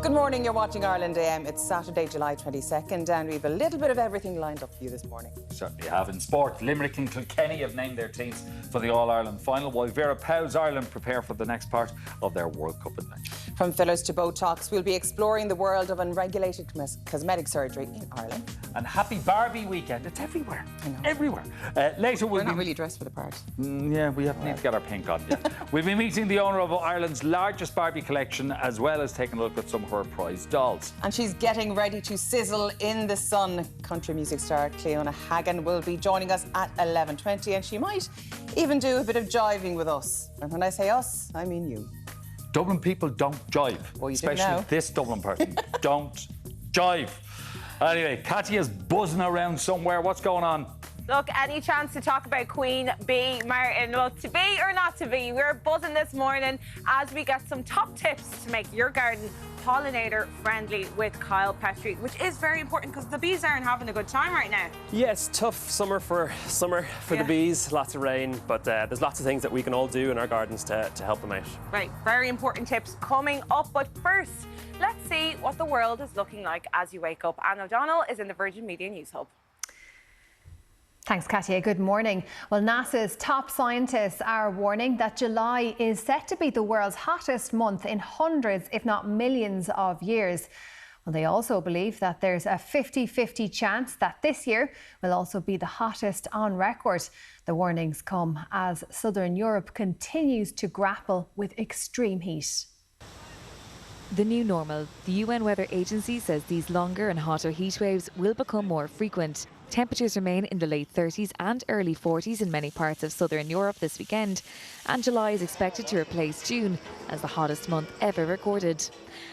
Good morning, you're watching Ireland AM. It's Saturday, July 22nd, and we've a little bit of everything lined up for you this morning. Certainly have. In sport, Limerick and Kilkenny have named their teams for the All-Ireland final, while Vera Pauw's Ireland prepare for the next part of their World Cup adventure. From fillers to Botox, we'll be exploring the world of unregulated cosmetic surgery in Ireland. And happy Barbie weekend. It's everywhere. I know. Everywhere. Later We're not really dressed for the part. Yeah, we need to get our pink on. Yeah. We'll be meeting the owner of Ireland's largest Barbie collection, as well as taking a look at some of her prized dolls. And she's getting ready to sizzle in the sun. Country music star Cleona Hagan will be joining us at 11:20, and she might even do a bit of jiving with us. And when I say us, I mean you. Dublin people don't jive. Well, you especially this Dublin person. Don't jive. Anyway, Katya's buzzing around somewhere. What's going on? Look, any chance to talk about Queen Bee, Martin? Look, to be or not to be, we're buzzing this morning as we get some top tips to make your garden pollinator friendly with Kyle Petrie, which is very important because the bees aren't having a good time right now. Yeah, it's tough summer for the bees, lots of rain, but there's lots of things that we can all do in our gardens to help them out. Right, very important tips coming up, but first, let's see what the world is looking like as you wake up. Anne O'Donnell is in the Virgin Media News Hub. Thanks, Katya. Good morning. Well, NASA's top scientists are warning that July is set to be the world's hottest month in hundreds, if not millions of years. Well, they also believe that there's a 50-50 chance that this year will also be the hottest on record. The warnings come as southern Europe continues to grapple with extreme heat. The new normal. The UN Weather Agency says these longer and hotter heat waves will become more frequent. Temperatures remain in the late 30s and early 40s in many parts of southern Europe this weekend, and July is expected to replace June as the hottest month ever recorded.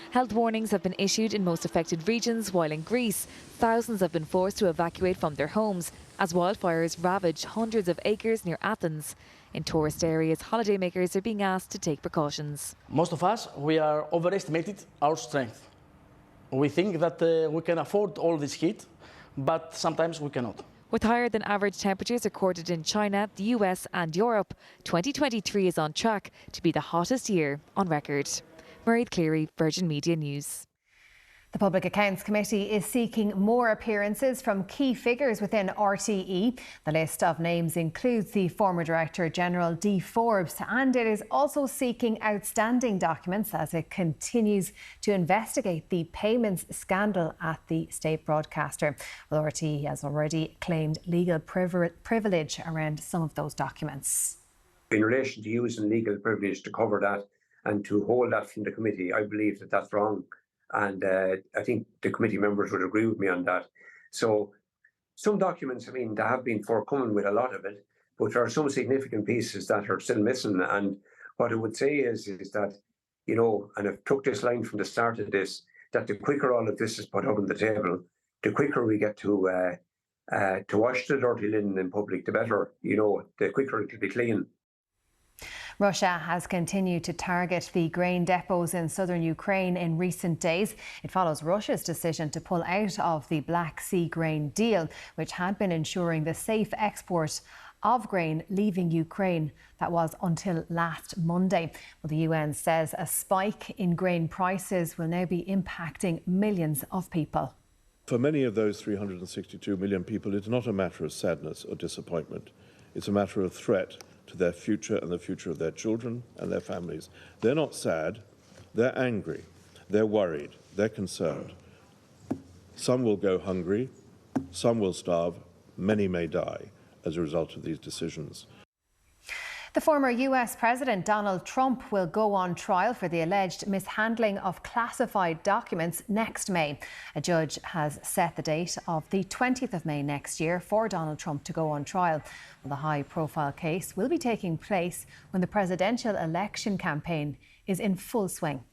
Health warnings have been issued in most affected regions, while in Greece, thousands have been forced to evacuate from their homes as wildfires ravage hundreds of acres near Athens. In tourist areas, holidaymakers are being asked to take precautions. Most of us, we are overestimated our strength. We think that we can afford all this heat, but sometimes we cannot. With higher than average temperatures recorded in China, the US and Europe, 2023 is on track to be the hottest year on record. Mairead Cleary, Virgin Media News. The Public Accounts Committee is seeking more appearances from key figures within RTE. The list of names includes the former Director General Dee Forbes, and it is also seeking outstanding documents as it continues to investigate the payments scandal at the state broadcaster. Well, RTE has already claimed legal privilege around some of those documents. In relation to using legal privilege to cover that and to hold that from the committee, I believe that that's wrong. And I think the committee members would agree with me on that. So some documents, they have been forthcoming with a lot of it, but there are some significant pieces that are still missing. And what I would say is that, and I've took this line from the start of this, that the quicker all of this is put up on the table, the quicker we get to wash the dirty linen in public, the better, the quicker it will be clean. Russia has continued to target the grain depots in southern Ukraine in recent days. It follows Russia's decision to pull out of the Black Sea grain deal, which had been ensuring the safe export of grain leaving Ukraine. That was until last Monday. Well, the UN says a spike in grain prices will now be impacting millions of people. For many of those 362 million people, it's not a matter of sadness or disappointment. It's a matter of threat to their future and the future of their children and their families. They're not sad, they're angry, they're worried, they're concerned. Some will go hungry, some will starve, many may die as a result of these decisions. The former US President Donald Trump will go on trial for the alleged mishandling of classified documents next May. A judge has set the date of the 20th of May next year for Donald Trump to go on trial. The high-profile case will be taking place when the presidential election campaign is in full swing.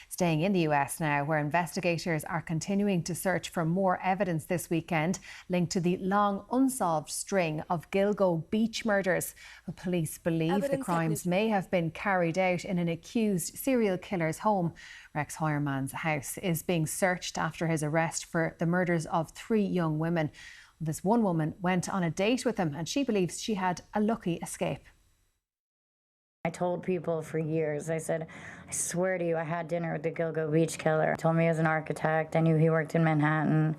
Staying in the US now, where investigators are continuing to search for more evidence this weekend linked to the long unsolved string of Gilgo beach murders. Police believe the crimes may have been carried out in an accused serial killer's home. Rex Hoyerman's house is being searched after his arrest for the murders of 3 young women. This one woman went on a date with him and she believes she had a lucky escape. I told people for years, I said, I swear to you, I had dinner with the Gilgo Beach killer. He told me he was an architect. I knew he worked in Manhattan.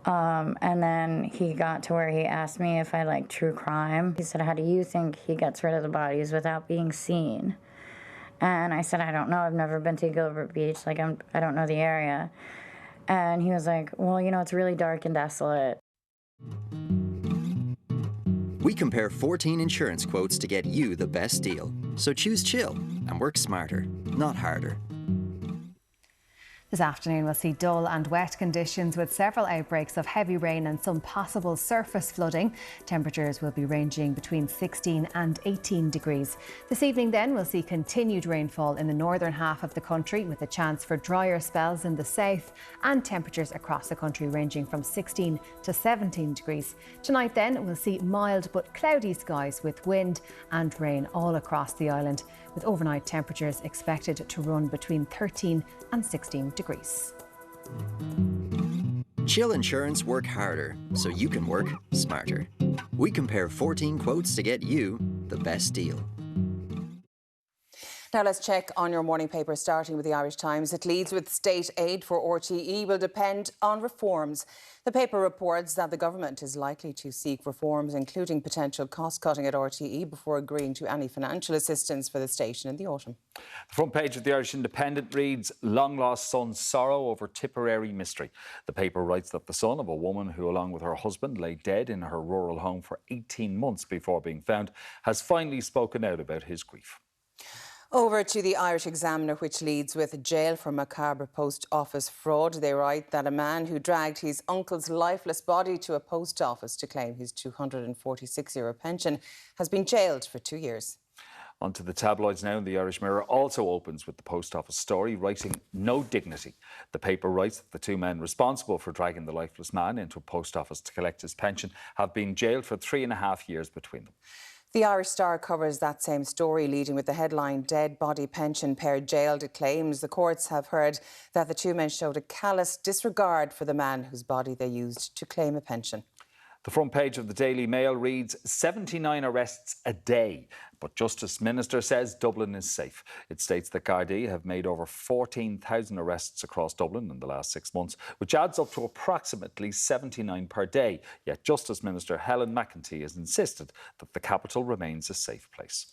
And then he got to where he asked me if I like true crime. He said, how do you think he gets rid of the bodies without being seen? And I said, I don't know. I've never been to Gilbert Beach. Like, I don't know the area. And he was like, well, you know, it's really dark and desolate. We compare 14 insurance quotes to get you the best deal. So choose chill and work smarter, not harder. This afternoon we'll see dull and wet conditions with several outbreaks of heavy rain and some possible surface flooding. Temperatures will be ranging between 16 and 18 degrees. This evening then we'll see continued rainfall in the northern half of the country with a chance for drier spells in the south and temperatures across the country ranging from 16 to 17 degrees. Tonight then we'll see mild but cloudy skies with wind and rain all across the island, with overnight temperatures expected to run between 13 and 16 degrees. Chill Insurance work harder so you can work smarter. We compare 14 quotes to get you the best deal. Now let's check on your morning paper, starting with the Irish Times. It leads with state aid for RTE will depend on reforms. The paper reports that the government is likely to seek reforms, including potential cost-cutting at RTE, before agreeing to any financial assistance for the station in the autumn. The front page of the Irish Independent reads, long-lost son's sorrow over Tipperary mystery. The paper writes that the son of a woman who, along with her husband, lay dead in her rural home for 18 months before being found, has finally spoken out about his grief. Over to the Irish Examiner, which leads with jail for macabre post office fraud. They write that a man who dragged his uncle's lifeless body to a post office to claim his €246 pension has been jailed for 2 years. On to the tabloids now. The Irish Mirror also opens with the post office story, writing no dignity. The paper writes that the two men responsible for dragging the lifeless man into a post office to collect his pension have been jailed for 3.5 years between them. The Irish Star covers that same story, leading with the headline, Dead Body Pension Pair Jailed. It claims the courts have heard that the two men showed a callous disregard for the man whose body they used to claim a pension. The front page of the Daily Mail reads, 79 arrests a day, but Justice Minister says Dublin is safe. It states that Gardaí have made over 14,000 arrests across Dublin in the last 6 months, which adds up to approximately 79 per day. Yet Justice Minister Helen McEntee has insisted that the capital remains a safe place.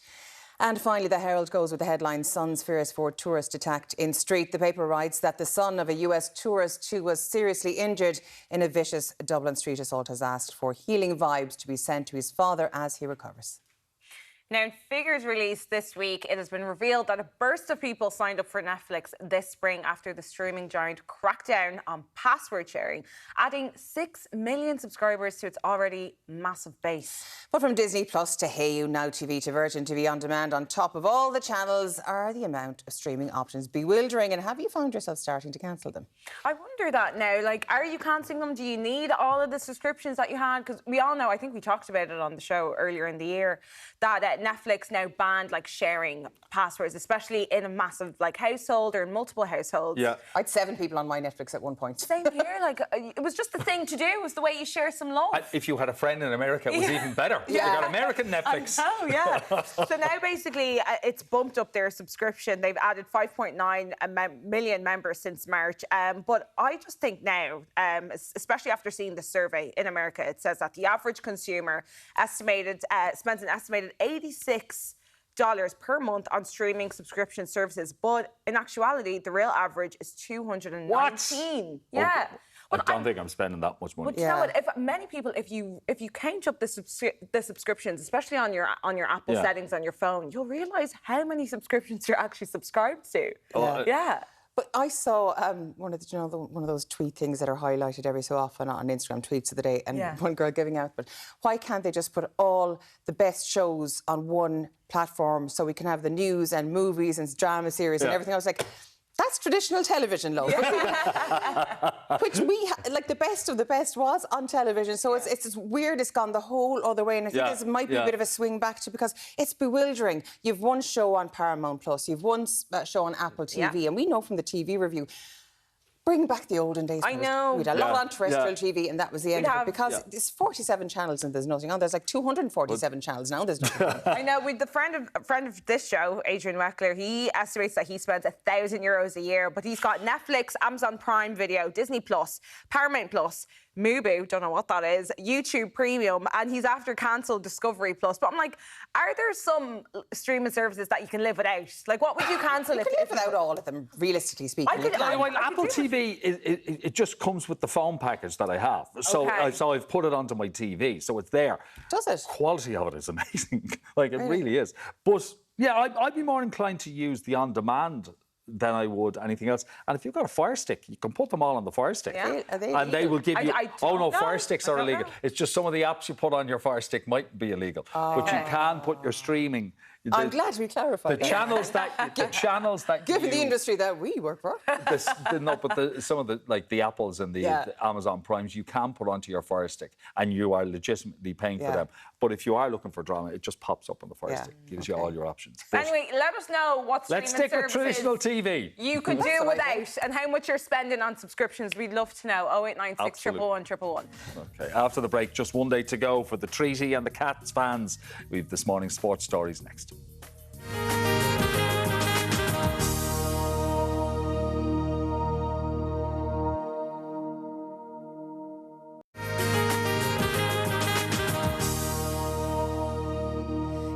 And finally, the Herald goes with the headline, Son's fears for tourist attacked in street. The paper writes that the son of a US tourist who was seriously injured in a vicious Dublin street assault has asked for healing vibes to be sent to his father as he recovers. Now, in figures released this week, it has been revealed that a burst of people signed up for Netflix this spring after the streaming giant cracked down on password sharing, adding 6 million subscribers to its already massive base. But from Disney Plus to Hayu, Now TV to Virgin TV On Demand, on top of all the channels are the amount of streaming options bewildering. And have you found yourself starting to cancel them? I wonder that now. Like, are you cancelling them? Do you need all of the subscriptions that you had? Because we all know, I think we talked about it on the show earlier in the year, that Netflix now banned like sharing passwords, especially in a massive like household or in multiple households. Yeah, I had 7 people on my Netflix at one point. Same here. Like, it was just the thing to do. It was the way you share some love. If you had a friend in America, it was even better. Yeah. You got American Netflix. Oh yeah. So now basically it's bumped up their subscription. They've added 5.9 million members since March. But I just think now, especially after seeing the survey in America, it says that the average consumer spends an estimated $86 per month on streaming subscription services, but in actuality, the real average is $219. What? Yeah. I don't think I'm spending that much money. But you know what? If many people, if you count up the subscriptions, especially on your Apple settings on your phone, you'll realise how many subscriptions you're actually subscribed to. Yeah. But I saw one of those tweet things that are highlighted every so often on Instagram, tweets of the day, and one girl giving out, but why can't they just put all the best shows on one platform so we can have the news and movies and drama series and everything? I was like, that's traditional television, love. Which like the best of the best was on television. So it's just weird. It's gone the whole other way. And I think this might be a bit of a swing back to, because it's bewildering. You've one show on Paramount Plus, you've one show on Apple TV, and we know from the TV review, Bring back the olden days. I know. We had a lot on terrestrial TV, and that was the end of it. Because there's 47 channels and there's nothing on. There's like 247 channels now. There's nothing on. I know. With the friend of this show, Adrian Weckler, he estimates that he spends €1,000 a year, but he's got Netflix, Amazon Prime Video, Disney Plus, Paramount Plus, Mubu, don't know what that is, YouTube Premium, and he's after cancelled Discovery Plus. But I'm like, are there some streaming services that you can live without? Like, what would you cancel? You can live without all of them, realistically speaking. Apple TV, it just comes with the phone package that I have. So I've put it onto my TV, so it's there. Does it? Quality of it is amazing. Like, it really is. But, yeah, I'd be more inclined to use the on-demand than I would anything else. And if you've got a Fire Stick, you can put them all on the Fire Stick. Yeah. Are they and they will give you... Fire Sticks are illegal. Know. It's just some of the apps you put on your Fire Stick might be illegal. But you can put your streaming... I'm glad we clarified the channels that given the industry that we work for. Some of the Apples and the Amazon Primes you can put onto your Fire Stick, and you are legitimately paying for them. But if you are looking for drama, it just pops up on the Fire Stick, gives you all your options. But anyway, let us know what streaming let's stick with traditional TV. You could do without, and how much you're spending on subscriptions. We'd love to know. 0896 111 111. Okay, after the break, just one day to go for the Treaty and the Cats fans. We've this morning's sports stories next.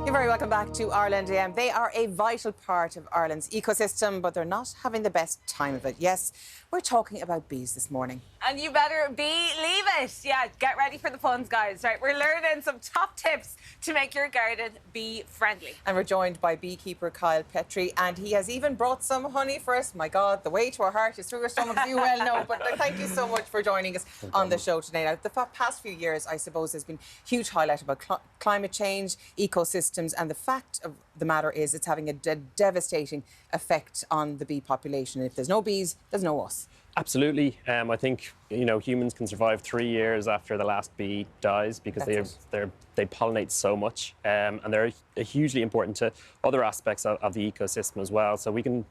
You're very welcome back to Ireland AM. They are a vital part of Ireland's ecosystem, but they're not having the best time of it. Yes, we're talking about bees this morning. And you better believe it. Yeah, get ready for the puns, guys. Right, we're learning some top tips to make your garden bee-friendly. And we're joined by beekeeper Kyle Petrie, and he has even brought some honey for us. My God, the way to our heart is through our stomach, you well know. But thank you so much for joining us on the show today. Now, the past few years, I suppose, has been huge highlight about climate change, ecosystems, and the fact of the matter is it's having a devastating effect on the bee population. If there's no bees, there's no us. Absolutely. I think, humans can survive 3 years after the last bee dies because they pollinate so much, and they're hugely important to other aspects of the ecosystem as well. So we can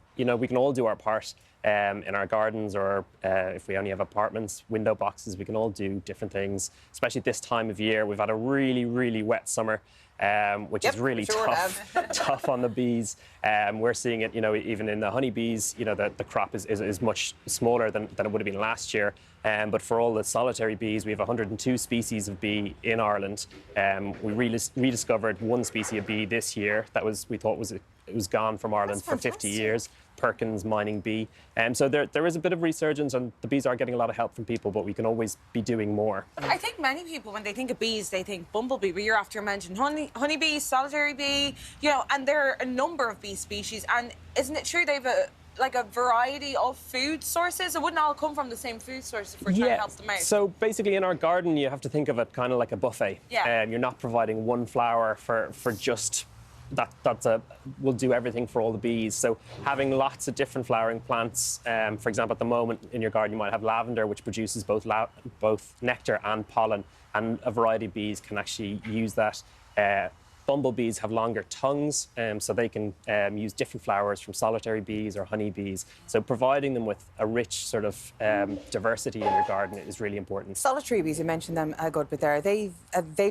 all do our part in our gardens, or if we only have apartments, window boxes, we can all do different things, especially this time of year. We've had a really, really wet summer. Which is really tough on the bees. We're seeing it, even in the honeybees, the crop is much smaller than it would have been last year. But for all the solitary bees, we have 102 species of bee in Ireland. We rediscovered one species of bee this year that we thought was gone from Ireland for 50 years. Perkins mining bee. So there is a bit of resurgence, and the bees are getting a lot of help from people, but we can always be doing more. I think many people, when they think of bees, they think bumblebee, but you're after mentioned honeybee, solitary bee, and there are a number of bee species. And isn't it true they've a variety of food sources? It wouldn't all come from the same food source if we're trying to help them out. So basically in our garden, you have to think of it kind of like a buffet. Yeah. You're not providing one flower for just... will do everything for all the bees. So having lots of different flowering plants, for example, at the moment in your garden you might have lavender, which produces both nectar and pollen, and a variety of bees can actually use that. Bumblebees have longer tongues, so they can use different flowers from solitary bees or honeybees. So providing them with a rich sort of diversity in your garden is really important. Solitary bees, you mentioned them a good bit there. They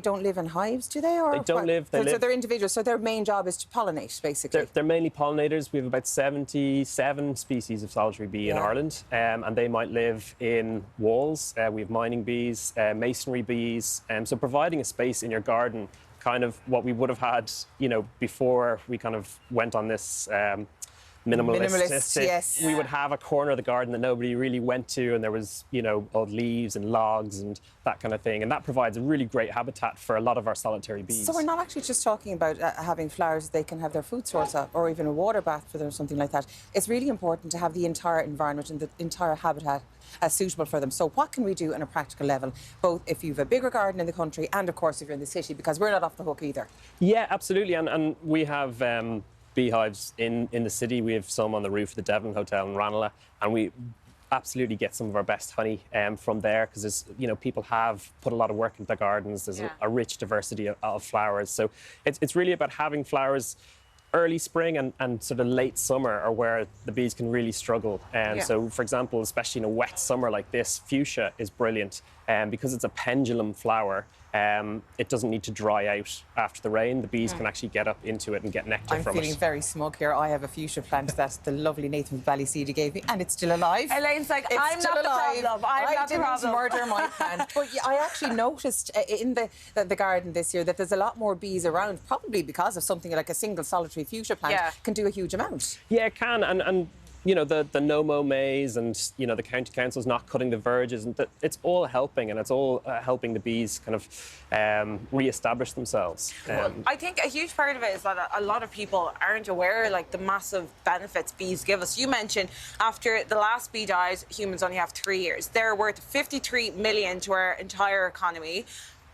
don't live in hives, do they? Or they don't live. So they're individuals. So their main job is to pollinate, basically. They're mainly pollinators. We have about 77 species of solitary bee in Ireland, and they might live in walls. We have mining bees, masonry bees. So providing a space in your garden, kind of what we would have had, before we kind of went on this minimalist. Yes. We would have a corner of the garden that nobody really went to, and there was, old leaves and logs and that kind of thing. And that provides a really great habitat for a lot of our solitary bees. So we're not actually just talking about having flowers they can have their food source of, or even a water bath for them or something like that. It's really important to have the entire environment and the entire habitat as suitable for them. So what can we do on a practical level, both if you've a bigger garden in the country and, of course, if you're in the city, because we're not off the hook either? Yeah, absolutely. And we have beehives in the city. We have some on the roof of the Devon Hotel in Ranelagh, and we absolutely get some of our best honey from there, because people have put a lot of work into their gardens. There's a rich diversity of flowers. So it's really about having flowers early spring and sort of late summer are where the bees can really struggle. And so, for example, especially in a wet summer like this, fuchsia is brilliant. Because it's a pendulum flower, it doesn't need to dry out after the rain. The bees can actually get up into it and get nectar from it. I'm feeling very smug here. I have a fuchsia plant that the lovely Nathan Ballyseedy gave me, and it's still alive. Elaine's like, It's I'm still not alive. the problem. I'm not the problem. I didn't murder my plant. But I actually noticed in the garden this year that there's a lot more bees around, probably because of something like a single solitary fuchsia plant can do a huge amount. Yeah, it can. And you know, the no-mow maze and, you know, the county council's not cutting the verges, and it's all helping, and it's all helping the bees kind of re-establish themselves. Well, I think a huge part of it is that a lot of people aren't aware, like, the massive benefits bees give us. You mentioned after the last bee dies, humans only have 3 years. They're worth 53 million to our entire economy.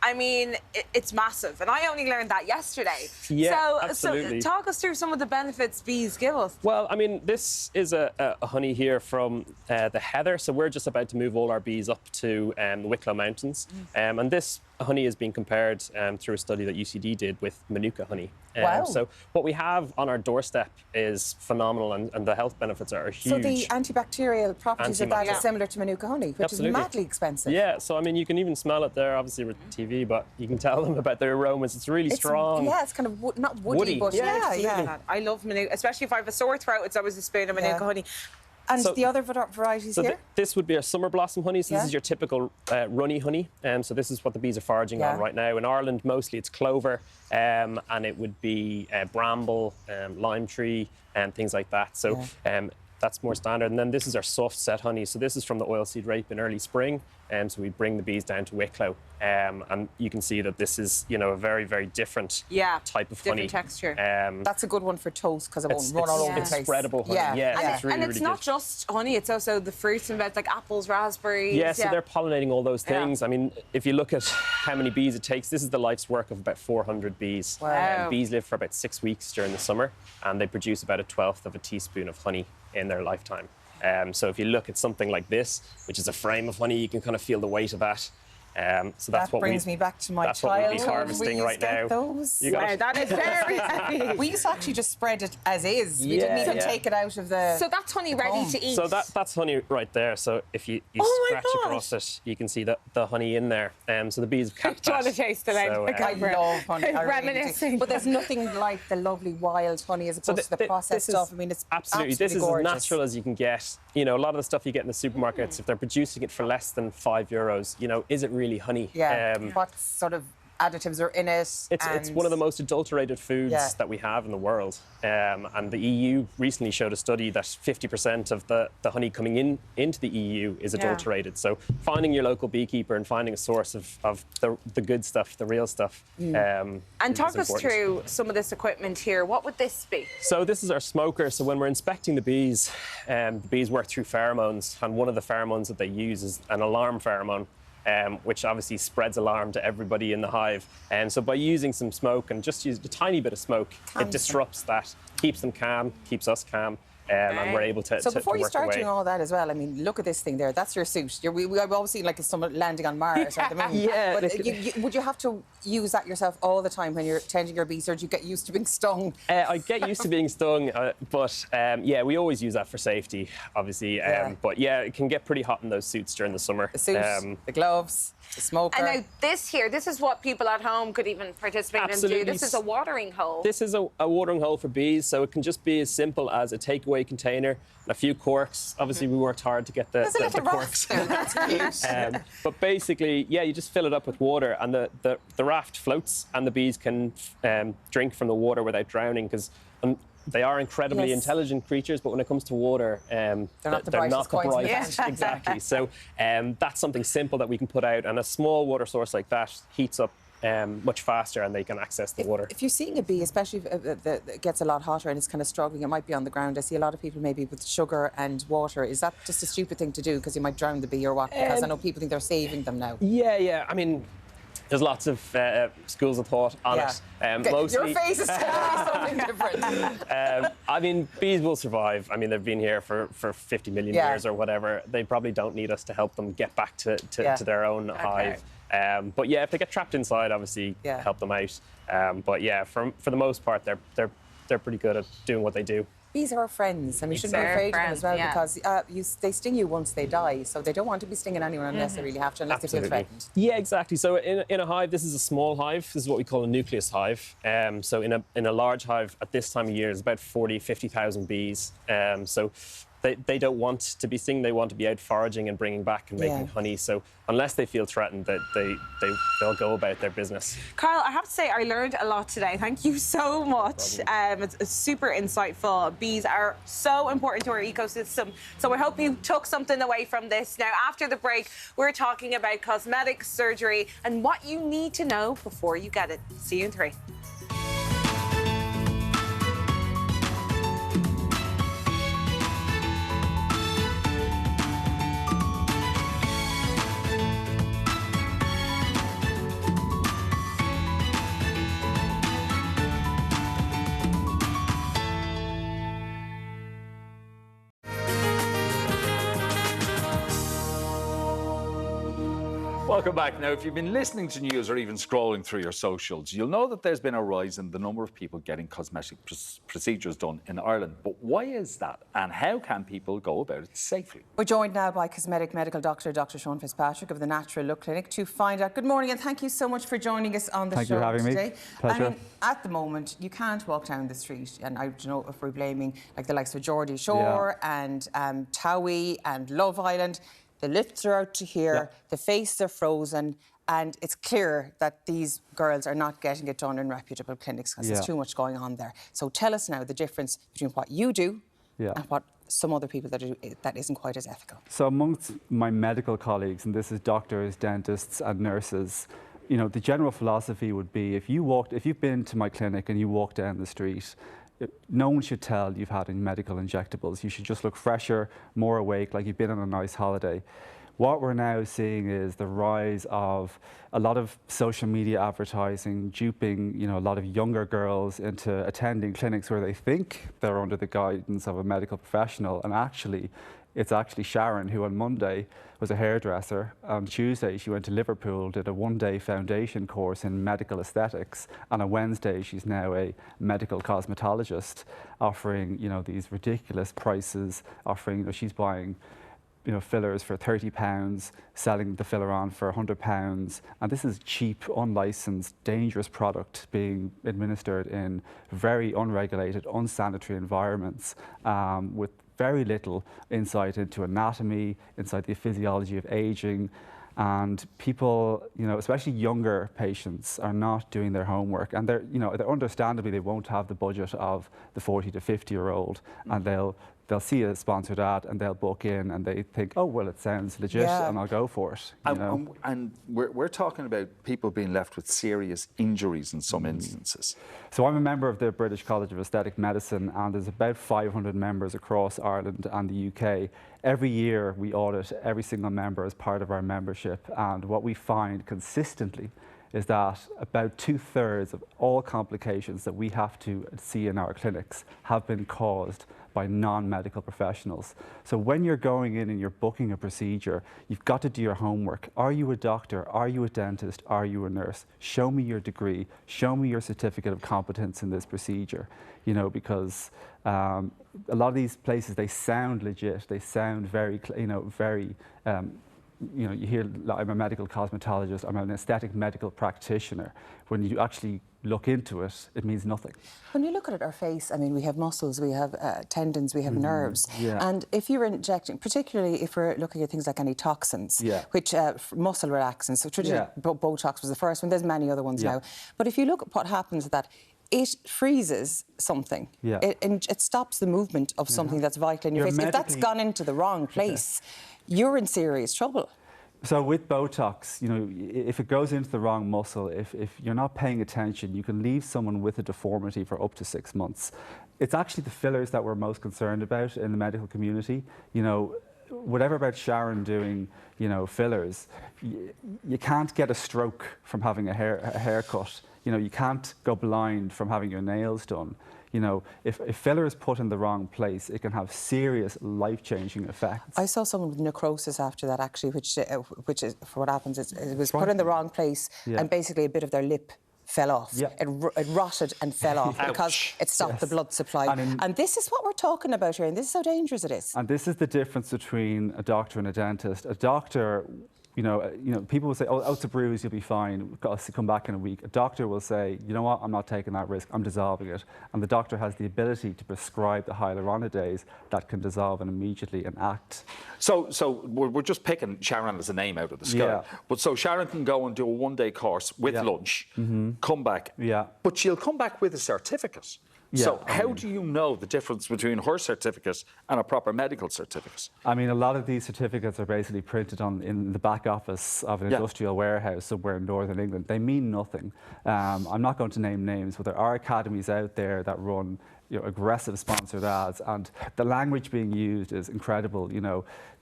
I mean, it's massive, and I only learned that yesterday. Yeah, absolutely. So talk us through some of the benefits bees give us. Well, I mean, this is a honey here from the heather, so we're just about to move all our bees up to the Wicklow Mountains, and this honey is being compared through a study that UCD did with Manuka honey. Wow. So what we have on our doorstep is phenomenal, and the health benefits are huge. So the antibacterial properties of that are similar to Manuka honey, which is madly expensive. Yeah, so I mean, you can even smell it there, obviously with TV, but you can tell them about their aromas. It's really strong. Yeah, it's kind of not woody, but yeah. I love Manuka, especially if I have a sore throat. It's always a spoon of Manuka honey. And so, the other varieties here? This would be our summer blossom honey. So this is your typical runny honey. So this is what the bees are foraging on right now. In Ireland, mostly it's clover, and it would be bramble, lime tree, and things like that. So that's more standard. And then this is our soft set honey. So this is from the oilseed rape in early spring. So we bring the bees down to Wicklow. And you can see that this is, you know, a very, very different type of honey. Different texture. That's a good one for toast because it won't run all over the place. It's spreadable honey. Yeah. It's really, and it's really not just honey, it's also the fruits and veggies like apples, raspberries. Yeah, so they're pollinating all those things. I mean, if you look at how many bees it takes, this is the life's work of about 400 bees. Wow. Bees live for about 6 weeks during the summer, and they produce about 1/12 of a teaspoon of honey in their lifetime. So if you look at something like this, which is a frame of honey, you can kind of feel the weight of that. So that's what brings me back to my that's childhood. what we'll be harvesting right now. Those. Wow, that is very heavy. We used to actually just spread it as is. We didn't even take it out of the. So that's honey ready to eat. So that's honey right there. So if you scratch across it, you can see the honey in there. So the bees catch that. Trying to taste it. So, I love honey. I Reminiscing. really do. But there's nothing like the lovely wild honey as opposed to the processed stuff. I mean, it's absolutely. This is gorgeous. as natural as you can get. You know, a lot of the stuff you get in the supermarkets, if they're producing it for less than €5, you know, is it really honey? Yeah. What sort of additives are in it? It's one of the most adulterated foods that we have in the world. And the EU recently showed a study that 50% of the honey coming into the EU is adulterated. So finding your local beekeeper and finding a source of the good stuff, the real stuff. And talk us through some of this equipment here. What would this be? So this is our smoker. So when we're inspecting the bees work through pheromones, and one of the pheromones that they use is an alarm pheromone. Which obviously spreads alarm to everybody in the hive. And so by using some smoke and just use a tiny bit of smoke, it disrupts that, keeps them calm, keeps us calm, and we're able to. So before you start away. doing all that as well, I mean, look at this thing there. That's your suit. I've always seen like someone landing on Mars or the moon. Yeah. But would you have to use that yourself all the time when you're tending your bees, or do you get used to being stung? I get used to being stung, but we always use that for safety, obviously. But yeah, it can get pretty hot in those suits during the summer. The suit, the gloves, the smoker. And now this is what people at home could even participate and do. This is a watering hole. This is a watering hole for bees, so it can just be as simple as a takeaway container and a few corks. Obviously, we worked hard to get the corks. That's cute. But basically, you just fill it up with water, and the raft floats, and the bees can drink from the water without drowning, because they are incredibly intelligent creatures, but when it comes to water, they're not the brightest. Exactly. So that's something simple that we can put out, and a small water source like that heats up much faster, and they can access the water. If you're seeing a bee, especially if it gets a lot hotter and it's kind of struggling, it might be on the ground. I see a lot of people maybe with sugar and water. Is that just a stupid thing to do because you might drown the bee or what? Because I know people think they're saving them now. Yeah. I mean, there's lots of schools of thought on it. Mostly, your face is telling me something different. I mean, bees will survive. I mean, they've been here for 50 million years or whatever. They probably don't need us to help them get back to their own hive. But if they get trapped inside, obviously help them out. But for the most part, they're they're pretty good at doing what they do. Bees are our friends, and we shouldn't be They're afraid of them as well, friends, because they sting you once they die, so they don't want to be stinging anyone unless they really have to, unless they feel threatened. Yeah, exactly. So in a hive, this is a small hive. This is what we call a nucleus hive. So in a large hive at this time of year, there's about 50,000 bees. So they don't want to be stinged. They want to be out foraging and bringing back and making honey. So unless they feel threatened, they'll go about their business. Carl, I have to say I learned a lot today. Thank you so much. It's super insightful. Bees are so important to our ecosystem. So I hope you took something away from this. Now, after the break, we're talking about cosmetic surgery and what you need to know before you get it. See you in 3. Welcome back. Now, if you've been listening to news or even scrolling through your socials, you'll know that there's been a rise in the number of people getting cosmetic procedures done in Ireland. But why is that, and how can people go about it safely? We're joined now by cosmetic medical doctor, Dr. Sean Fitzpatrick of the Natural Look Clinic to find out. Good morning, and thank you so much for joining us on the show today. Thank you for having me. Pleasure. I mean, at the moment, you can't walk down the street, and I don't know if we're blaming like the likes of Geordie Shore and Towie and Love Island. The lips are out to here, the faces are frozen, and it's clear that these girls are not getting it done in reputable clinics because there's too much going on there. So tell us now the difference between what you do and what some other people that do that isn't quite as ethical. So amongst my medical colleagues, and this is doctors, dentists and nurses, you know, the general philosophy would be if you've been to my clinic and you walk down the street, no one should tell you've had any medical injectables. You should just look fresher, more awake, like you've been on a nice holiday. What we're now seeing is the rise of a lot of social media advertising, duping, you know, a lot of younger girls into attending clinics where they think they're under the guidance of a medical professional, and actually, it's actually Sharon, who on Monday was a hairdresser. On Tuesday, she went to Liverpool, did a one-day foundation course in medical aesthetics. And on Wednesday, she's now a medical cosmetologist, offering, you know, these ridiculous prices, offering, you know, she's buying, you know, fillers for £30, selling the filler on for £100. And this is cheap, unlicensed, dangerous product being administered in very unregulated, unsanitary environments with very little insight into anatomy, inside the physiology of aging. And people, you know, especially younger patients, are not doing their homework. And they're understandably, they won't have the budget of the 40 to 50-year-old, and they'll see a sponsored ad and they'll book in and they think, oh, well, it sounds legit and I'll go for it. And we're talking about people being left with serious injuries in some instances. So I'm a member of the British College of Aesthetic Medicine, and there's about 500 members across Ireland and the UK. Every year we audit every single member as part of our membership, and what we find consistently is that about 2/3 of all complications that we have to see in our clinics have been caused by non-medical professionals. So when you're going in and you're booking a procedure, you've got to do your homework. Are you a doctor? Are you a dentist? Are you a nurse? Show me your degree. Show me your certificate of competence in this procedure. You know, because a lot of these places, they sound legit. They sound very, you hear, I'm a medical cosmetologist, I'm an aesthetic medical practitioner. When you actually look into it, it means nothing. When you look at it, our face, I mean, we have muscles, we have tendons, we have nerves. And if you're injecting, particularly if we're looking at things like any toxins, which muscle relaxants, so traditionally Botox was the first one, there's many other ones now. But if you look at what happens with that, it freezes something. It stops the movement of something that's vital in your face. If that's gone into the wrong place, you're in serious trouble. So with Botox, you know, if it goes into the wrong muscle, if you're not paying attention, you can leave someone with a deformity for up to 6 months. It's actually the fillers that we're most concerned about in the medical community. You know, whatever about Sharon doing, you know, fillers, you can't get a stroke from having a haircut. You know, you can't go blind from having your nails done. You know, if filler is put in the wrong place, it can have serious life-changing effects. I saw someone with necrosis after that, actually, which is, for what happens is it was put in the wrong place, and basically a bit of their lip fell off. Yeah. It rotted and fell off because it stopped the blood supply. And this is what we're talking about here, and this is how dangerous it is. And this is the difference between a doctor and a dentist. A doctor, you know, people will say, "Oh, it's a bruise, you'll be fine. We've got to come back in a week." A doctor will say, "You know what? I'm not taking that risk. I'm dissolving it." And the doctor has the ability to prescribe the hyaluronidase that can dissolve and immediately and act. So we're just picking Sharon as a name out of the sky. Yeah. But so Sharon can go and do a one-day course with lunch, come back. Yeah. But she'll come back with a certificate. Yeah, So how do you know the difference between her certificate and a proper medical certificate? I mean, a lot of these certificates are basically printed in the back office of an industrial warehouse somewhere in Northern England. They mean nothing. I'm not going to name names, but there are academies out there that run aggressive sponsored ads, and the language being used is incredible.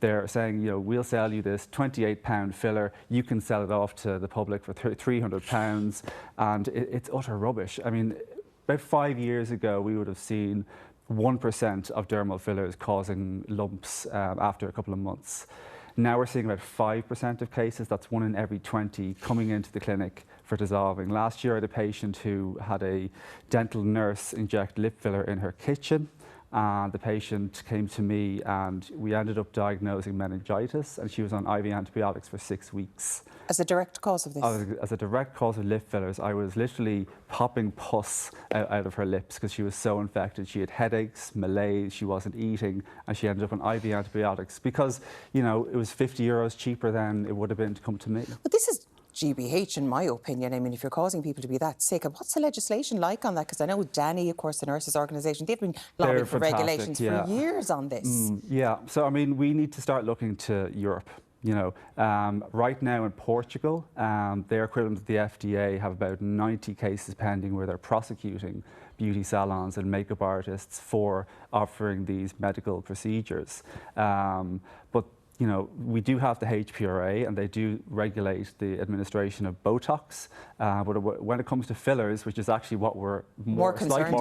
They're saying, we'll sell you this £28 filler, you can sell it off to the public for £300, and it's utter rubbish. I mean, about 5 years ago, we would have seen 1% of dermal fillers causing lumps after a couple of months. Now we're seeing about 5% of cases, that's 1 in every 20, coming into the clinic for dissolving. Last year I had a patient who had a dental nurse inject lip filler in her kitchen, and the patient came to me and we ended up diagnosing meningitis, and she was on IV antibiotics for 6 weeks. As a direct cause of this? As a direct cause of lip fillers, I was literally popping pus out of her lips because she was so infected. She had headaches, malaise, she wasn't eating, and she ended up on IV antibiotics because, it was €50 cheaper than it would have been to come to me. But this is GBH, in my opinion. I mean, if you're causing people to be that sick, and what's the legislation like on that? Because I know Danny, of course, the nurses' organisation, they've been lobbying for regulations for years on this. Yeah, so I mean, we need to start looking to Europe. Right now in Portugal, their equivalent of the FDA have about 90 cases pending where they're prosecuting beauty salons and makeup artists for offering these medical procedures. But we do have the HPRA, and they do regulate the administration of Botox. But when it comes to fillers, which is actually what we're more concerned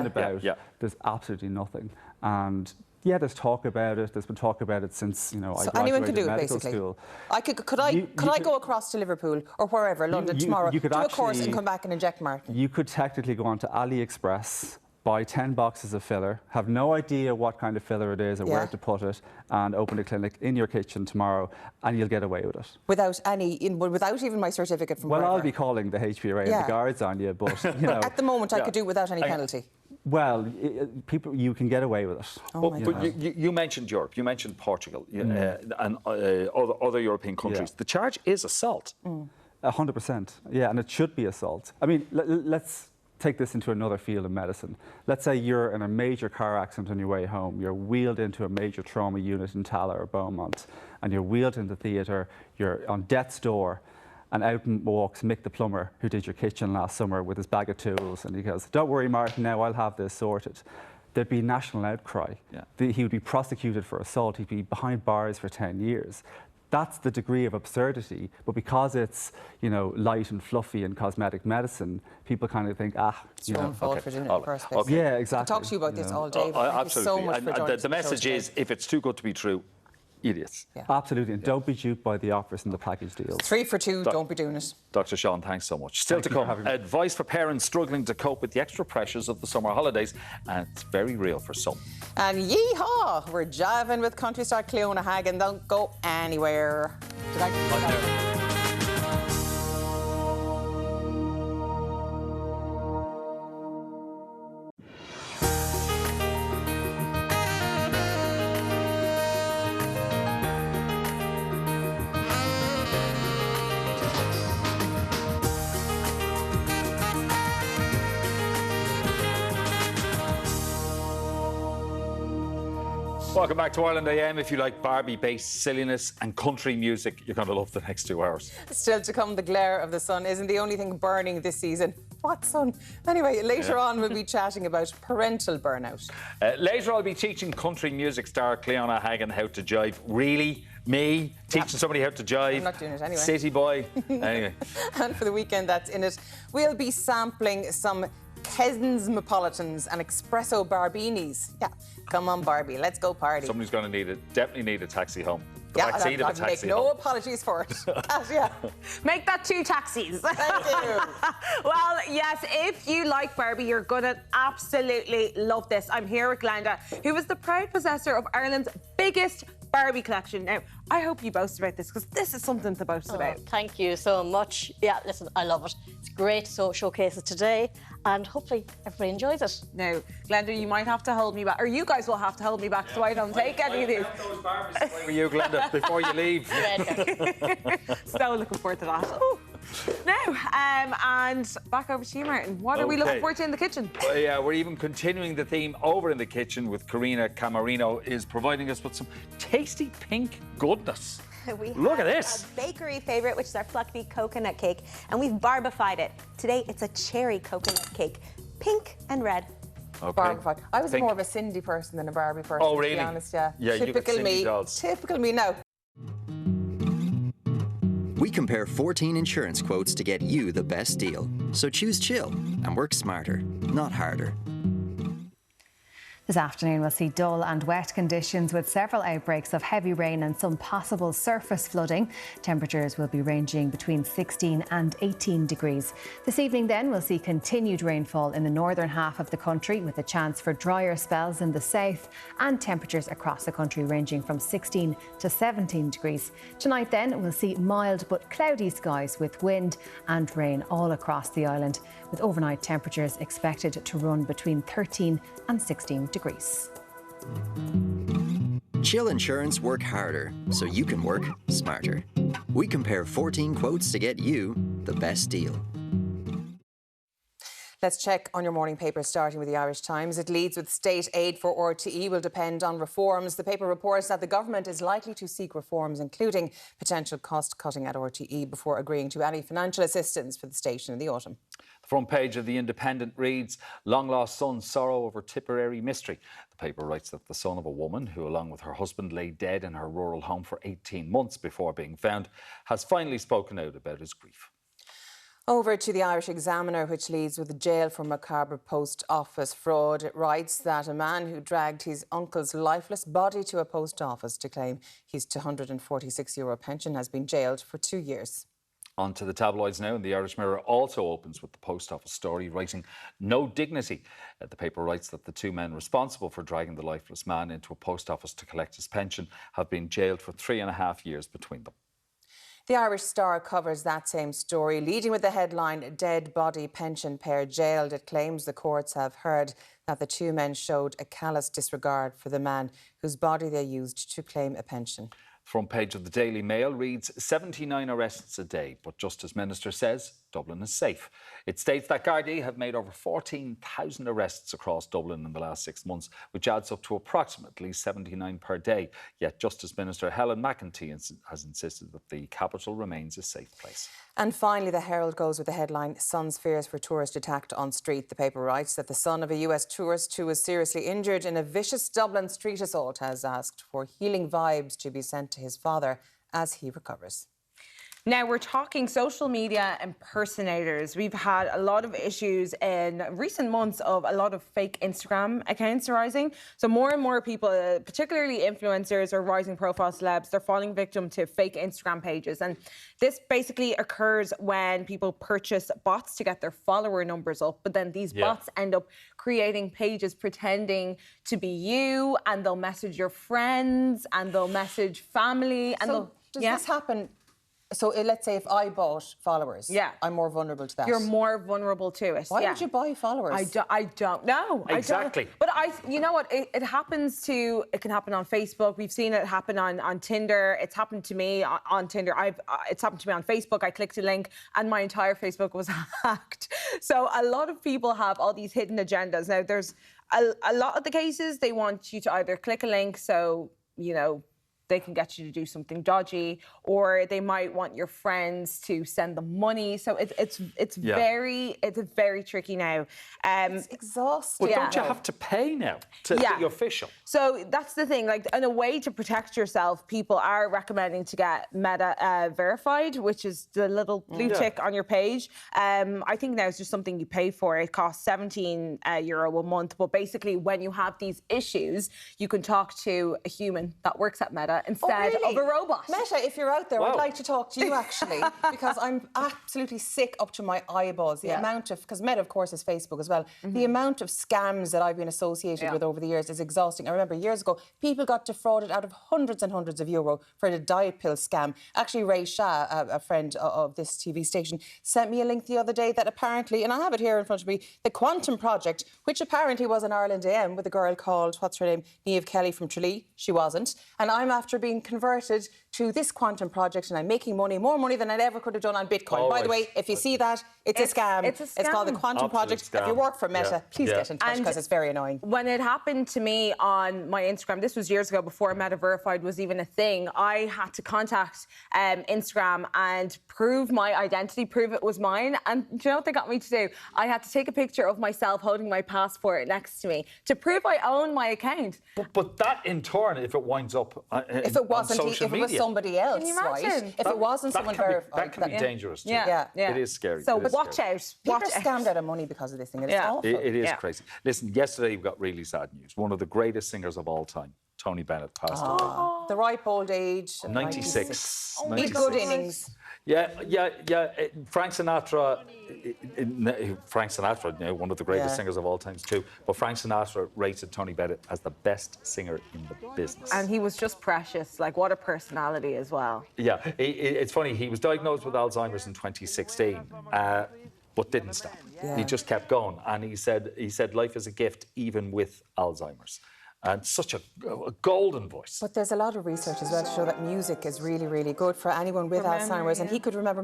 about, there's absolutely nothing. And there's talk about it. There's been talk about it since, I graduated anyone can do it, medical basically. school. Could I go across to Liverpool or wherever, London, tomorrow, do a course and come back and inject Martin? You could technically go onto AliExpress, buy 10 boxes of filler, have no idea what kind of filler it is or where to put it, and open a clinic in your kitchen tomorrow, and you'll get away with it. Without even my certificate from wherever? I'll be calling the HPRA and the guards on you, but, At the moment, I could do it without any penalty. Well, you can get away with it. But you mentioned Europe, you mentioned Portugal, and other European countries. The charge is assault. 100%, and it should be assault. I mean, let's take this into another field of medicine. Let's say you're in a major car accident on your way home. You're wheeled into a major trauma unit in Tala or Beaumont, and you're wheeled into theatre. You're on death's door, and out walks Mick the plumber, who did your kitchen last summer, with his bag of tools, and he goes, "Don't worry, Martin, now I'll have this sorted." There'd be national outcry. He would be prosecuted for assault. He'd be behind bars for 10 years. That's the degree of absurdity, but because it's, light and fluffy and cosmetic medicine, people kind of think, it's your own fault for doing it in the first place. Yeah, exactly. I could talk to you about this all day. Absolutely. Thank you so much for joining us. The message is, if it's too good to be true, idiots. Absolutely, and don't be duped by the offers and the package deals. 3 for 2, don't be doing it. Dr. Sean, thanks so much. Still to come, advice for parents struggling to cope with the extra pressures of the summer holidays, and it's very real for some. And yeehaw, we're jiving with country star Cleona Hagan. Don't go anywhere. Welcome back to Ireland AM. If you like Barbie-based silliness and country music, you're going to love the next 2 hours. Still to come, the glare of the sun isn't the only thing burning this season. What sun? Anyway, later on we'll be chatting about parental burnout. Later I'll be teaching country music star Cleona Hagan how to jive. Really? Me? Teaching somebody how to jive? I'm not doing it anyway. City boy? Anyway. And for the weekend that's in it, we'll be sampling some Kesnsmopolitans and Espresso Barbinis. Yeah, come on Barbie, let's go party. Somebody's going to definitely need a taxi home. the backseat of a I'd make taxi. no apologies for it. Yeah. Make that 2 taxis. Thank you. Well, yes, if you like Barbie, you're going to absolutely love this. I'm here with Glenda, who is the proud possessor of Ireland's biggest Barbie collection. Now, I hope you boast about this, because this is something to boast about. Thank you so much. Yeah, listen, I love it. It's great to showcase it today, and hopefully everybody enjoys it. Now, Glenda, you might have to hold me back, or you guys will have to hold me back so I don't take any of these. Where were you, Glenda, before you leave? So looking forward to that. Ooh. Now, and back over to you, Martin. What are we looking forward to in the kitchen? Well, yeah, we're even continuing the theme over in the kitchen with Karina Camarino is providing us with some tasty pink goodness. Look at this. A bakery favorite, which is our fluffy coconut cake, and we've barbified it. Today, it's a cherry coconut cake, pink and red. Okay. Barbified. I was more of a Cindy person than a Barbie person. Oh, really? To be honest, yeah. Yeah, typical you got Cindy me. dolls. Typical me now. We compare 14 insurance quotes to get you the best deal. So choose chill and work smarter, not harder. This afternoon we'll see dull and wet conditions with several outbreaks of heavy rain and some possible surface flooding. Temperatures will be ranging between 16 and 18 degrees. This evening then we'll see continued rainfall in the northern half of the country with a chance for drier spells in the south, and temperatures across the country ranging from 16 to 17 degrees. Tonight then we'll see mild but cloudy skies with wind and rain all across the island, with overnight temperatures expected to run between 13 and 16 degrees. Chill Insurance work harder so you can work smarter. We compare 14 quotes to get you the best deal. Let's check on your morning paper, starting with the Irish Times. It leads with state aid for RTE will depend on reforms. The paper reports that the government is likely to seek reforms, including potential cost cutting at RTE, before agreeing to any financial assistance for the station in the autumn. The front page of The Independent reads, long lost son sorrow over Tipperary mystery. The paper writes that the son of a woman who, along with her husband, lay dead in her rural home for 18 months before being found, has finally spoken out about his grief. Over to the Irish Examiner, which leads with the jail for macabre post office fraud. It writes that a man who dragged his uncle's lifeless body to a post office to claim his €246 pension has been jailed for 2 years. On to the tabloids now, and the Irish Mirror also opens with the post office story, writing no dignity. The paper writes that the 2 men responsible for dragging the lifeless man into a post office to collect his pension have been jailed for 3.5 years between them. The Irish Star covers that same story, leading with the headline, Dead Body Pension Pair Jailed. It claims the courts have heard that the 2 men showed a callous disregard for the man whose body they used to claim a pension. The front page of the Daily Mail reads 79 arrests a day, but Justice Minister says Dublin is safe. It states that Gardaí have made over 14,000 arrests across Dublin in the last 6 months, which adds up to approximately 79 per day. Yet Justice Minister Helen McEntee has insisted that the capital remains a safe place. And finally, the Herald goes with the headline, Son's fears for tourist attacked on street. The paper writes that the son of a US tourist who was seriously injured in a vicious Dublin street assault has asked for healing vibes to be sent to his father as he recovers. Now, we're talking social media impersonators. We've had a lot of issues in recent months of a lot of fake Instagram accounts arising. So more and more people, particularly influencers or rising profile celebs, they're falling victim to fake Instagram pages. And this basically occurs when people purchase bots to get their follower numbers up. But then these bots end up creating pages pretending to be you, and they'll message your friends and they'll message family. And so does this happen? So let's say if I bought followers, I'm more vulnerable to that. You're more vulnerable to it. Why would you buy followers? I don't know. Exactly. But you know what? It happens to. It can happen on Facebook. We've seen it happen on Tinder. It's happened to me on Tinder. It's happened to me on Facebook. I clicked a link and my entire Facebook was hacked. So a lot of people have all these hidden agendas. Now, there's a lot of the cases they want you to either click a link, so they can get you to do something dodgy, or they might want your friends to send them money. So it's very tricky now. It's exhausting. Well, don't you have to pay now to be official? So that's the thing. Like, in a way to protect yourself, people are recommending to get Meta verified, which is the little blue tick on your page. I think now it's just something you pay for. It costs €17 a month. But basically, when you have these issues, you can talk to a human that works at Meta, Meta instead of a robot. Meta, if you're out there, Wow. I'd like to talk to you actually, because I'm absolutely sick up to my eyeballs. The amount of, because Meta, of course, is Facebook as well. The amount of scams that I've been associated with over the years is exhausting. I remember years ago, people got defrauded out of hundreds and hundreds of euro for a diet pill scam. Actually, Ray Shah, a friend of this TV station, sent me a link the other day that apparently, and I have it here in front of me, the Quantum Project, which apparently was an Ireland AM with a girl called, what's her name, Niamh Kelly from Tralee. She wasn't. And I'm after being converted to this Quantum Project, and I'm making money, more money than I ever could have done on Bitcoin. By the way, if you see that, it's a scam. It's a scam. It's called the Quantum Project. If you work for Meta, please get in touch, because it's very annoying. When it happened to me on my Instagram, this was years ago before Meta Verified was even a thing, I had to contact Instagram and prove my identity, prove it was mine. And do you know what they got me to do? I had to take a picture of myself holding my passport next to me to prove I own my account. But that in turn, if it winds up If it wasn't, on social if it was media, somebody else, Can you right? imagine? If it wasn't someone verified, that can be dangerous too. Yeah. It is scary. So It is watch scary. out. People Watch are scammed out of money because of this thing. It's awful. It is crazy. Listen, yesterday we got really sad news. One of the greatest singers of all time, Tony Bennett, passed away. The ripe old age. 96. Oh, good innings. Yeah. Frank Sinatra, you know, one of the greatest singers of all times too. But Frank Sinatra rated Tony Bennett as the best singer in the business. And he was just precious. Like, what a personality as well. Yeah, it's funny. He was diagnosed with Alzheimer's in 2016. But didn't stop. He just kept going, and he said life is a gift even with Alzheimer's. And such a golden voice. But there's a lot of research as well to show that music is really, really good for anyone with Alzheimer's. And he could remember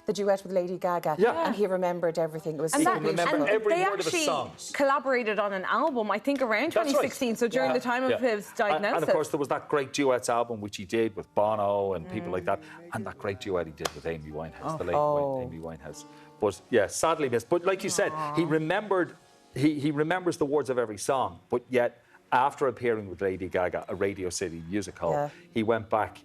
the duet with Lady Gaga. Yeah. And he remembered everything. It was he could remember every word of his They songs. actually collaborated on an album, I think, around 2016, so during the time of his diagnosis. And of course, there was that great duets album which he did with Bono and people like that, and that great duet he did with Amy Winehouse, the late Amy Winehouse. But yeah, sadly missed. But like you said, he remembered. He remembers the words of every song, but yet, after appearing with Lady Gaga at Radio City Music Hall, he went back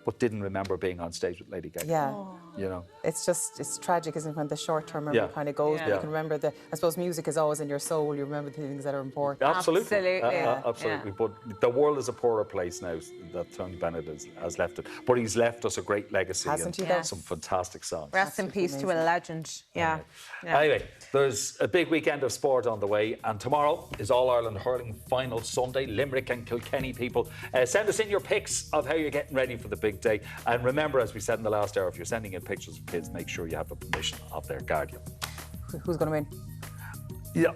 but didn't remember being on stage with Lady Gaga. Yeah. You know? It's tragic, isn't it, when the short-term memory kind of goes, but you can remember I suppose music is always in your soul, you remember the things that are important. Absolutely. Absolutely. But the world is a poorer place now that Tony Bennett has left it. But he's left us a great legacy. Hasn't he? Some fantastic songs. Rest in peace to a legend. Yeah. Anyway, there's a big weekend of sport on the way, and tomorrow is All-Ireland Hurling Final Sunday. Limerick and Kilkenny people. Send us in your pics of how you're getting ready for the big day. And remember, as we said in the last hour, if you're sending in pictures of kids, make sure you have the permission of their guardian. Who's going to win? Yeah,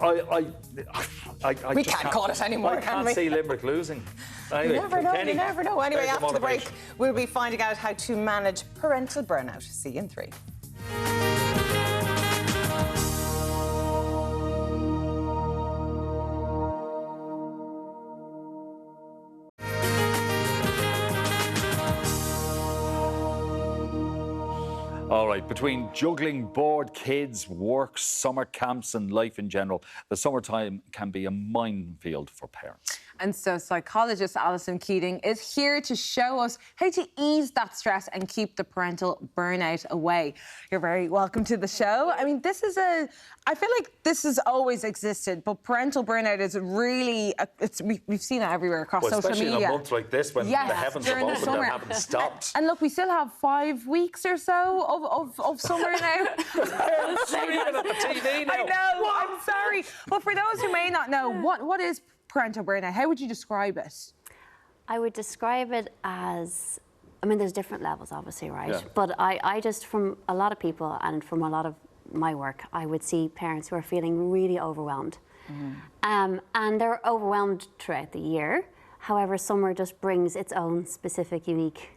we can't call it anymore, can we? I can't see Limerick losing. Anyway, you never know. Anyway, after the break, we'll be finding out how to manage parental burnout. See you in 3. All right, between juggling bored kids, work, summer camps and life in general, the summertime can be a minefield for parents. And so psychologist Alison Keating is here to show us how to ease that stress and keep the parental burnout away. You're very welcome to the show. I mean, I feel like this has always existed, but parental burnout is really, we've seen it everywhere across social media. Especially in a month like this when the heavens have opened and haven't stopped. And look, we still have 5 weeks or so of summer now. Screaming at the TV now. I know, I'm sorry. But for those who may not know, what is parental burnout? How would you describe it? I would describe it as, I mean, there's different levels, obviously, right? Yeah. But I just, from a lot of people and from a lot of my work, I would see parents who are feeling really overwhelmed. Mm-hmm. And they're overwhelmed throughout the year. However, summer just brings its own specific, unique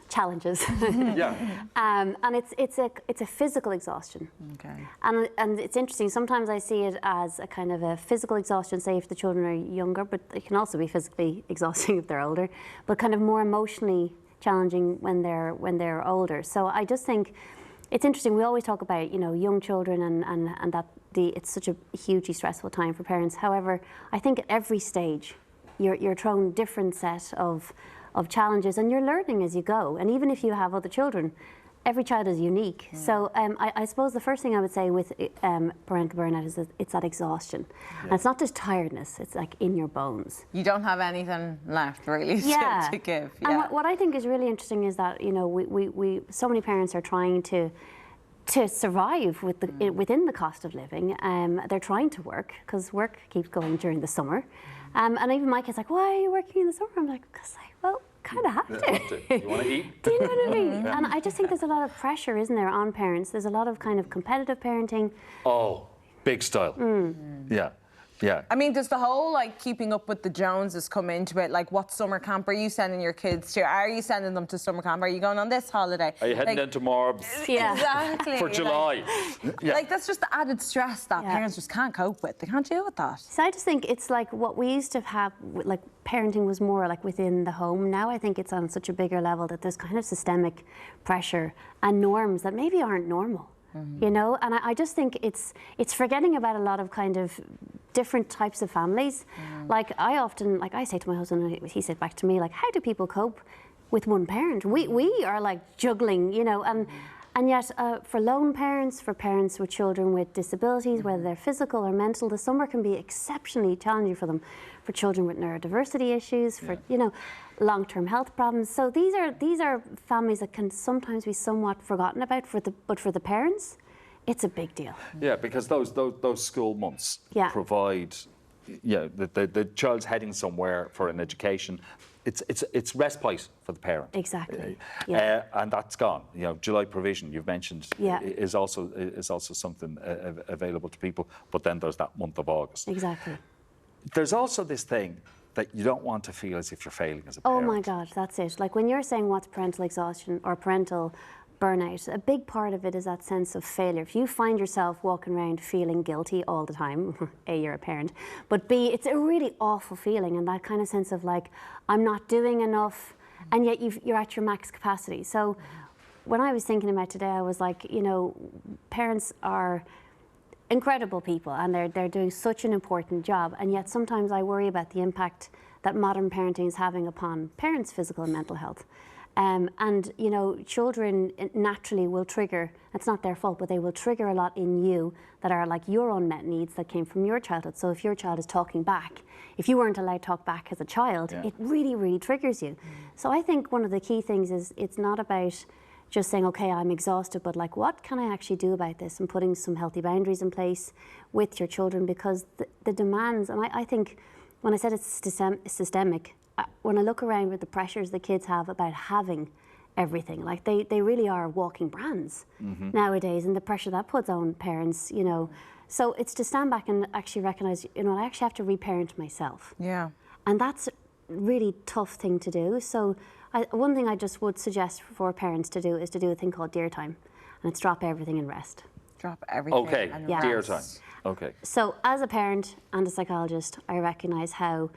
challenges. And it's a physical exhaustion. Okay. And it's interesting, sometimes I see it as a kind of a physical exhaustion, say if the children are younger, but it can also be physically exhausting if they're older, but kind of more emotionally challenging when they're older. So I just think it's interesting, we always talk about, you know, young children and that it's such a hugely stressful time for parents. However, I think at every stage you're thrown a different set of challenges, and you're learning as you go. And even if you have other children, every child is unique. So I suppose the first thing I would say with parental burnout is that it's that exhaustion. And it's not just tiredness, it's like in your bones. You don't have anything left really to give. And what I think is really interesting is that, you know, we so many parents are trying to survive with within the cost of living. They're trying to work because work keeps going during the summer. And even my kid's like, why are you working in the summer? I'm like, because kind of have to. You want to eat? Do you know what I mean? And I just think there's a lot of pressure, isn't there, on parents? There's a lot of kind of competitive parenting. Oh, big style. Yeah. Yeah. I mean, does the whole like keeping up with the Joneses come into it? Like, what summer camp are you sending your kids to? Are you sending them to summer camp? Are you going on this holiday? Are you heading down to Marbs? Exactly. For July. Like, that's just the added stress that parents just can't cope with. They can't deal with that. So I just think it's like what we used to have, like parenting was more like within the home. Now I think it's on such a bigger level that there's kind of systemic pressure and norms that maybe aren't normal. You know, and I just think it's forgetting about a lot of kind of different types of families. Like I often, like I say to my husband, he said back to me, like, how do people cope with one parent? We are like juggling, you know, and yet for lone parents, for parents with children with disabilities, whether they're physical or mental, the summer can be exceptionally challenging for them. For children with neurodiversity issues, for you know, long-term health problems. So these are families that can sometimes be somewhat forgotten about. But for the parents, it's a big deal. Yeah, because those school months provide, the child's heading somewhere for an education. It's respite for the parent. Exactly. And that's gone. You know, July provision you've mentioned is also something available to people. But then there's that month of August. Exactly. There's also this thing that you don't want to feel as if you're failing as a parent. Oh my God, that's it. Like when you're saying what's parental exhaustion or parental burnout, a big part of it is that sense of failure. If you find yourself walking around feeling guilty all the time, A, you're a parent, but B, it's a really awful feeling, and that kind of sense of like, I'm not doing enough, and yet you're at your max capacity. So when I was thinking about today, I was like, you know, parents are incredible people and they're doing such an important job, and yet sometimes I worry about the impact that modern parenting is having upon parents' physical and mental health. And you know, children naturally will trigger, it's not their fault, but they will trigger a lot in you that are like your unmet needs that came from your childhood. So if your child is talking back, if you weren't allowed to talk back as a child, it really, really triggers you. So I think one of the key things is it's not about just saying, okay, I'm exhausted, but like, what can I actually do about this? And putting some healthy boundaries in place with your children, because the demands, and I think when I said it's systemic, when I look around with the pressures the kids have about having everything, like they really are walking brands nowadays, and the pressure that puts on parents, you know. So it's to stand back and actually recognize, you know, I actually have to reparent myself. Yeah. And that's a really tough thing to do. So one thing I just would suggest for parents to do is to do a thing called dear time, and it's drop everything and rest. Drop everything. Okay, and dear rest. time. Okay. So as a parent and a psychologist, I recognise how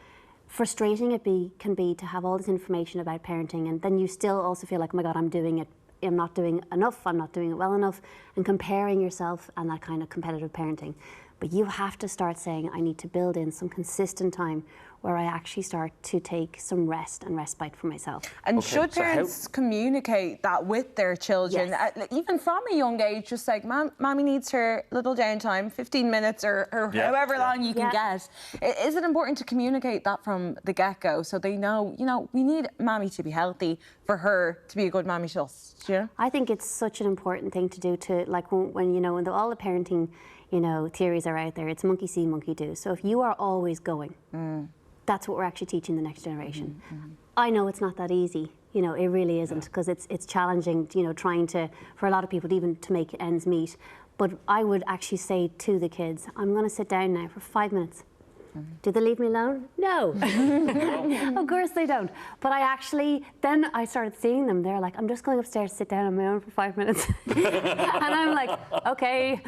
frustrating it can be to have all this information about parenting, and then you still also feel like, oh my God, I'm not doing enough, I'm not doing it well enough, and comparing yourself and that kind of competitive parenting. But you have to start saying, I need to build in some consistent time where I actually start to take some rest and respite for myself. And should parents communicate that with their children, even from a young age, just like, Mommy needs her little downtime, 15 minutes or however long you can get. Is it important to communicate that from the get-go so they know, you know, we need Mommy to be healthy for her to be a good Mommy to us, you know? I think it's such an important thing to do to, like, when you know, when all the parenting, you know, theories are out there, it's monkey see, monkey do. So if you are always going, that's what we're actually teaching the next generation. I know it's not that easy, you know, it really isn't, because it's challenging, you know, trying to, for a lot of people, even to make ends meet. But I would actually say to the kids, I'm going to sit down now for 5 minutes. Do they leave me alone? No. Of course they don't. But then I started seeing them. They're like, I'm just going upstairs to sit down on my own for 5 minutes. And I'm like, okay,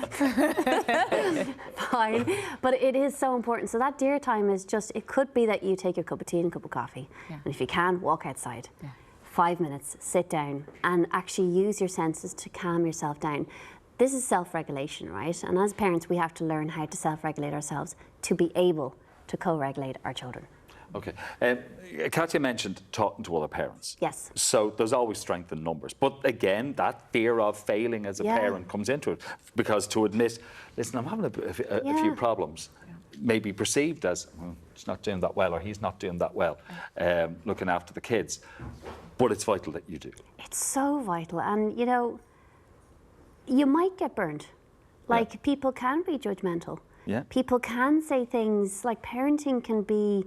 fine. But it is so important. So that dear time is just, it could be that you take your cup of tea and a cup of coffee. And if you can, walk outside. 5 minutes, sit down, and actually use your senses to calm yourself down. This is self-regulation, right? And as parents, we have to learn how to self-regulate ourselves to be able to co-regulate our children. Okay. Katya mentioned talking to other parents. Yes. So there's always strength in numbers. But again, that fear of failing as a parent comes into it. Because to admit, listen, I'm having a few problems, may be perceived as, he's not doing that well or he's not doing that well, looking after the kids. But it's vital that you do. It's so vital. And, you know, you might get burned. Like, people can be judgmental. Yeah. People can say things, like parenting can be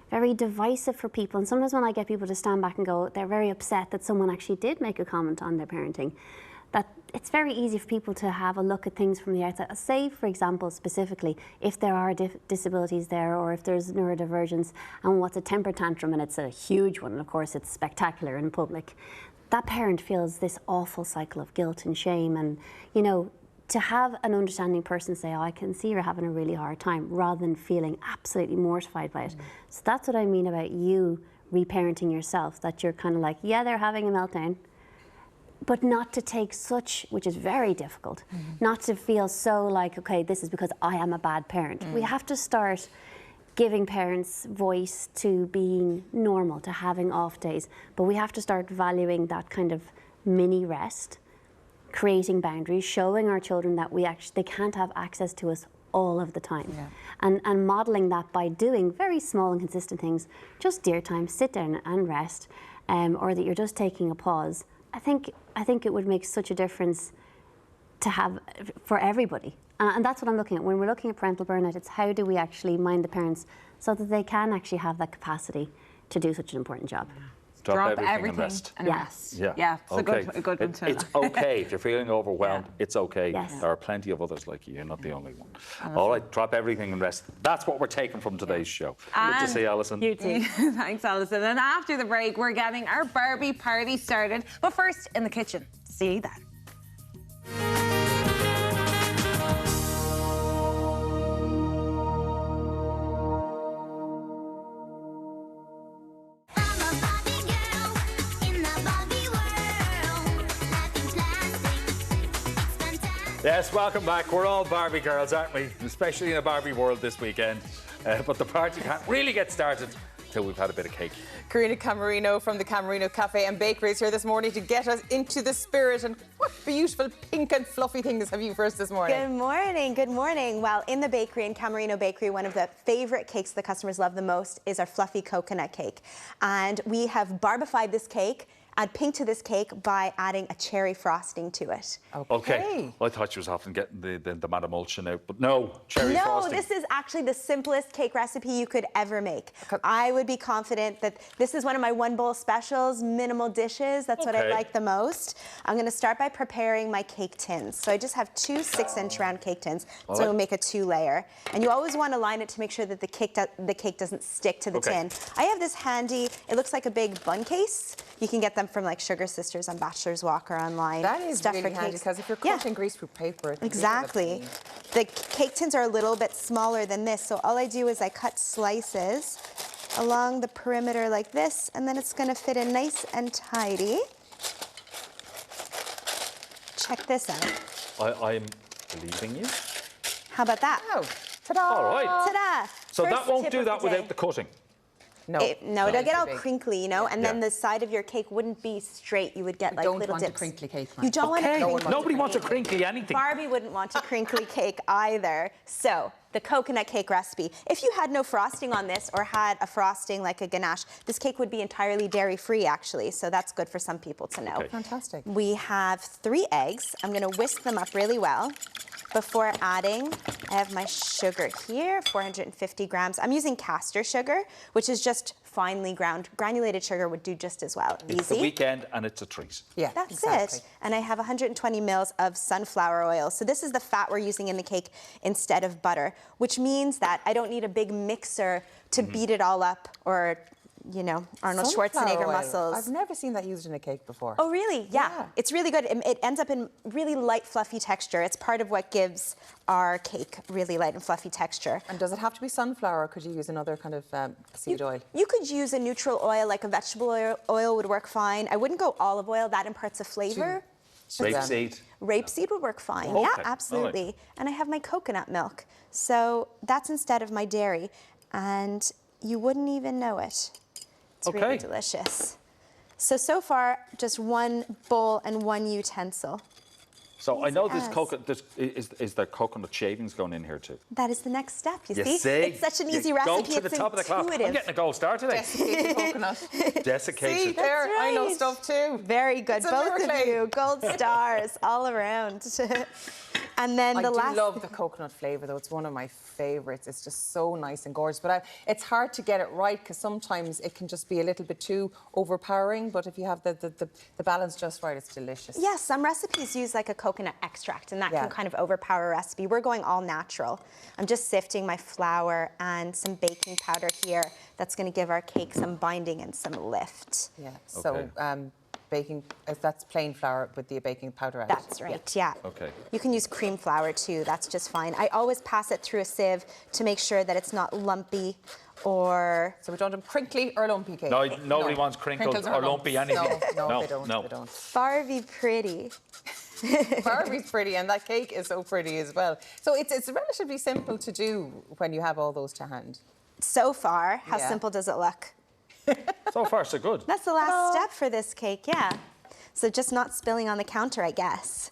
very divisive for people. And sometimes when I get people to stand back and go, they're very upset that someone actually did make a comment on their parenting, that it's very easy for people to have a look at things from the outside. Say, for example, specifically, if there are disabilities there or if there's neurodivergence and what's a temper tantrum, and it's a huge one, and of course it's spectacular in public, that parent feels this awful cycle of guilt and shame. And, you know, to have an understanding person say, oh, I can see you're having a really hard time, rather than feeling absolutely mortified by it. So that's what I mean about you reparenting yourself, that you're kind of like, yeah, they're having a meltdown, but not to take such, which is very difficult, not to feel so like, okay, this is because I am a bad parent. We have to start giving parents voice to being normal, to having off days, but we have to start valuing that kind of mini rest, creating boundaries, showing our children that they can't have access to us all of the time. And modelling that by doing very small and consistent things, just dear time, sit down and rest, or that you're just taking a pause. I think it would make such a difference to have for everybody. And that's what I'm looking at. When we're looking at parental burnout, it's how do we actually mind the parents so that they can actually have that capacity to do such an important job. Drop everything and rest. Yeah, it's a good one to It's okay if you're feeling overwhelmed. It's okay. Yes. There are plenty of others like you. You're not the only one. All right, drop everything and rest. That's what we're taking from today's show. Good to see Alison. You too. Thanks, Alison. And after the break, we're getting our Barbie party started. But first, in the kitchen. See you then. Yes, welcome back. We're all Barbie girls, aren't we? Especially in a Barbie world this weekend. But the party can't really get started till we've had a bit of cake. Karina Camerino from the Camerino Cafe and Bakery is here this morning to get us into the spirit. And what beautiful pink and fluffy things have you for us this morning? Good morning, good morning. Well, in the bakery, in Camerino Bakery, one of the favorite cakes the customers love the most is our fluffy coconut cake. And we have barbified this cake, add pink to this cake by adding a cherry frosting to it. Okay. Well, I thought she was often getting the Madame Ulchin out, but no, cherry frosting. No, this is actually the simplest cake recipe you could ever make. I would be confident that this is one of my one bowl specials, minimal dishes. That's what I like the most. I'm going to start by preparing my cake tins. So I just have two 6-inch round cake tins. So we'll make a 2-layer. And you always want to line it to make sure that the cake doesn't stick to the tin. I have this handy, it looks like a big bun case. You can get them from like Sugar Sisters on Bachelor's Walk or online. That is really handy because if you're cutting greaseproof paper, exactly. The cake tins are a little bit smaller than this, so all I do is I cut slices along the perimeter like this, and then it's going to fit in nice and tidy. Check this out. I'm believing you. How about that? Oh, ta-da! All right. Ta-da! So that won't do that without the cutting. No, it'll get all crinkly, you know, and then the side of your cake wouldn't be straight. You would get like little dips. You don't want a crinkly cake. You don't want a crinkly. Nobody wants a crinkly anything. Barbie wouldn't want a crinkly cake either. So the coconut cake recipe. If you had no frosting on this or had a frosting like a ganache, this cake would be entirely dairy-free actually. So that's good for some people to know. Fantastic. We have 3 eggs. I'm going to whisk them up really well. Before adding, I have my sugar here, 450 grams. I'm using caster sugar, which is just finely ground. Granulated sugar would do just as well. It's the weekend and it's a treat. Yeah, that's it. And I have 120 mils of sunflower oil. So this is the fat we're using in the cake instead of butter, which means that I don't need a big mixer to beat it all up or, you know, Arnold Schwarzenegger muscles. I've never seen that used in a cake before. Oh, really? Yeah. It's really good. It ends up in really light, fluffy texture. It's part of what gives our cake really light and fluffy texture. And does it have to be sunflower, or could you use another kind of seed oil? You could use a neutral oil, like a vegetable oil would work fine. I wouldn't go olive oil. That imparts a flavor. Rapeseed. Rapeseed would work fine. Okay. Yeah, absolutely. And I have my coconut milk. So that's instead of my dairy. And you wouldn't even know it. It's really delicious. So far, just one bowl and one utensil. So I know there's coconut. Is there coconut shavings going in here too? That is the next step. You see? It's such an easy recipe. Go to the top of the class. I'm getting a gold star today. Desiccated coconut. Desiccated. See, there, right. I know stuff too. Very good, both of you. Gold stars all around. And then I the last. I do love the coconut flavour though. It's one of my favourites. It's just so nice and gorgeous. But it's hard to get it right because sometimes it can just be a little bit too overpowering. But if you have the balance just right, it's delicious. Yeah, some recipes use like a coconut extract and that can kind of overpower a recipe. We're going all natural. I'm just sifting my flour and some baking powder here. That's going to give our cake some binding and some lift. Yeah, so baking, if that's plain flour with the baking powder out. That's right, yeah. Okay. You can use cream flour too, that's just fine. I always pass it through a sieve to make sure that it's not lumpy or... So we don't have crinkly or lumpy cake? No, nobody wants crinkled or lumpy anything. No, they don't. Barbie pretty. Barbie's pretty, and that cake is so pretty as well. So it's relatively simple to do when you have all those to hand. So far, how simple does it look? So far, so good. That's the last step for this cake, yeah. So just not spilling on the counter, I guess.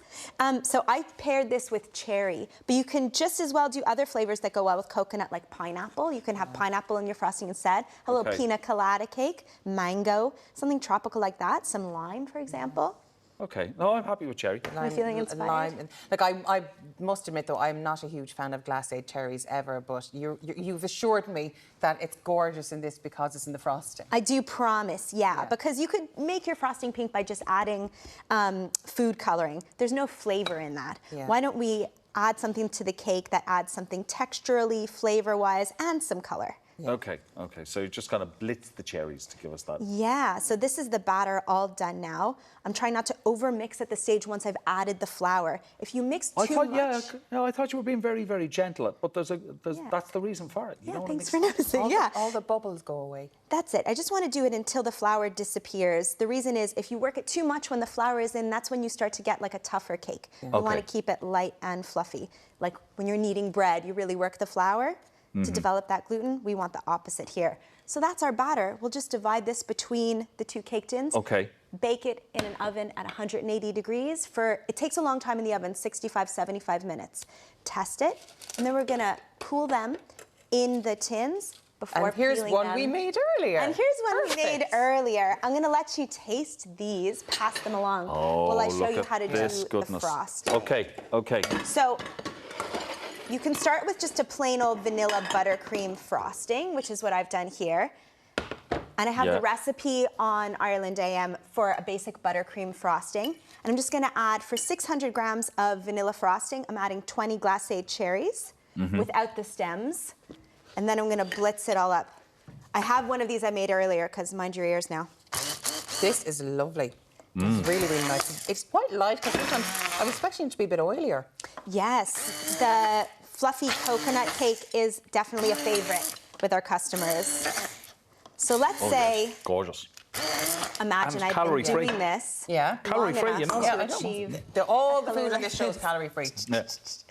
So I paired this with cherry, but you can just as well do other flavors that go well with coconut, like pineapple. You can have pineapple in your frosting instead. A little pina colada cake, mango, something tropical like that. Some lime, for example. Okay. No, I'm happy with cherry. Am I feeling inspired? Like I must admit though, I'm not a huge fan of glacé cherries ever, but you've assured me that it's gorgeous in this because it's in the frosting. I do promise, yeah, because you could make your frosting pink by just adding food coloring. There's no flavor in that. Yeah. Why don't we add something to the cake that adds something texturally, flavor-wise, and some color? Yeah. Okay. So you just kind of blitz the cherries to give us that. Yeah, so this is the batter all done now. I'm trying not to over-mix at the stage once I've added the flour. If you mix too much... I thought you were being very, very gentle, but that's the reason for it. You don't thanks for noticing, all the bubbles go away. That's it. I just want to do it until the flour disappears. The reason is if you work it too much when the flour is in, that's when you start to get like a tougher cake. You want to keep it light and fluffy. Like when you're kneading bread, you really work the flour. To develop that gluten, we want the opposite here. So that's our batter. We'll just divide this between the two cake tins. Okay. Bake it in an oven at 180 degrees for, it takes a long time in the oven, 65, 75 minutes. Test it, and then we're gonna cool them in the tins before And here's peeling one them. we made earlier. And here's one we made earlier. I'm gonna let you taste these, pass them along while I show you how to do the frost. Okay. So, you can start with just a plain old vanilla buttercream frosting, which is what I've done here. And I have the recipe on Ireland AM for a basic buttercream frosting. And I'm just gonna add, for 600 grams of vanilla frosting, I'm adding 20 glacé cherries without the stems. And then I'm gonna blitz it all up. I have one of these I made earlier, because mind your ears now. This is lovely. It's really, really nice. It's quite light, because sometimes I was expecting it to be a bit oilier. Yes, the fluffy coconut cake is definitely a favorite with our customers. So let's say, gorgeous. Imagine I've been doing this. Yeah. Calorie free, you know. To achieve all the food on this show is calorie free. That's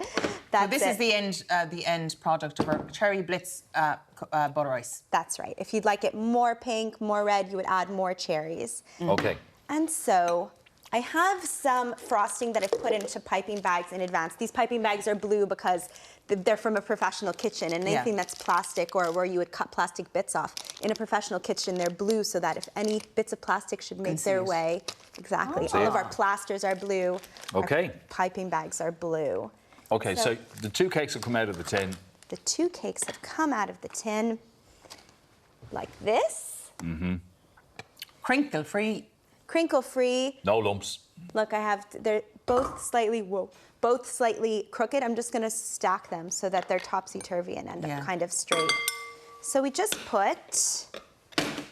so this is the end product of our cherry blitz butter ice. That's right. If you'd like it more pink, more red, you would add more cherries. Okay. And so I have some frosting that I've put into piping bags in advance. These piping bags are blue because they're from a professional kitchen, and anything that's plastic or where you would cut plastic bits off in a professional kitchen, they're blue so that if any bits of plastic should make their way, all of our plasters are blue. Okay. Our piping bags are blue. Okay, so the two cakes have come out of the tin. The two cakes have come out of the tin like this. Crinkle free. Crinkle free. No lumps. Look, they're both slightly crooked. I'm just gonna stack them so that they're topsy-turvy and end up kind of straight. So we just put,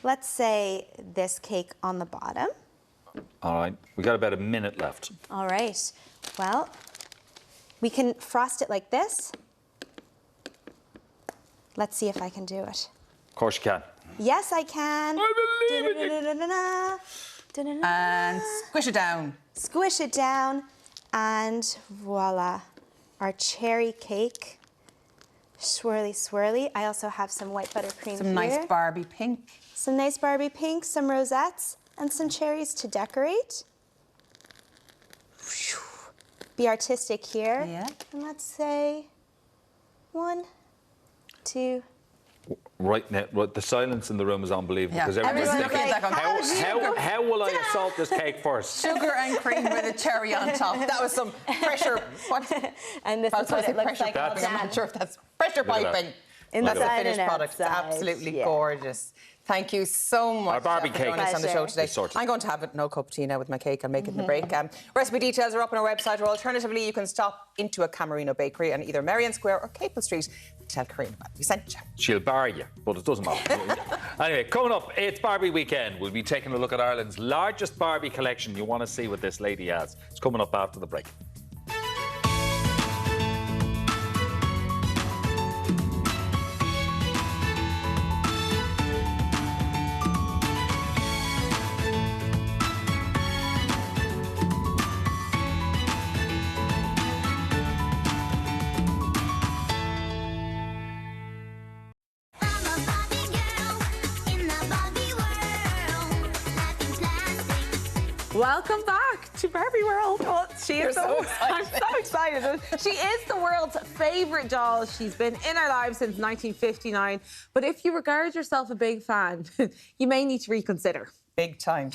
let's say, this cake on the bottom. All right, we got about a minute left. All right, well, we can frost it like this. Let's see if I can do it. Of course you can. Yes, I can. I believe in you. And squish it down. Squish it down, and voila, our cherry cake Swirly, swirly. I also have some white buttercream Some here. nice Barbie pink. Some nice Barbie pink, some rosettes, and some cherries to decorate. Be artistic here. Yeah. And let's say 1, 2. Right now, the silence in the room is unbelievable because everyone's Everyone's thinking, looking at that how will I assault this cake first? Sugar and cream with a cherry on top. That was some pressure. What? And this is what it looks like. I'm not sure if that's pressure Look at that. piping. Inside That's the finished and product. It's outside, absolutely yeah. gorgeous. Thank you so much Our Barbie for cake. joining us on the show today. It's sorted. I'm going to have it no cup of tea now with my cake. I'll make it in the break. Recipe details are up on our website, or alternatively, you can stop into a Camerino bakery on either Merrion Square or Capel Street to tell Karina about it. We sent you. She'll bar you, but it doesn't matter. Anyway, coming up, it's Barbie weekend. We'll be taking a look at Ireland's largest Barbie collection. You want to see what this lady has. It's coming up after the break. Welcome back to Barbie World. Oh, she is so I'm so excited. She is the world's favourite doll. She's been in our lives since 1959. But if you regard yourself a big fan, you may need to reconsider. Big time,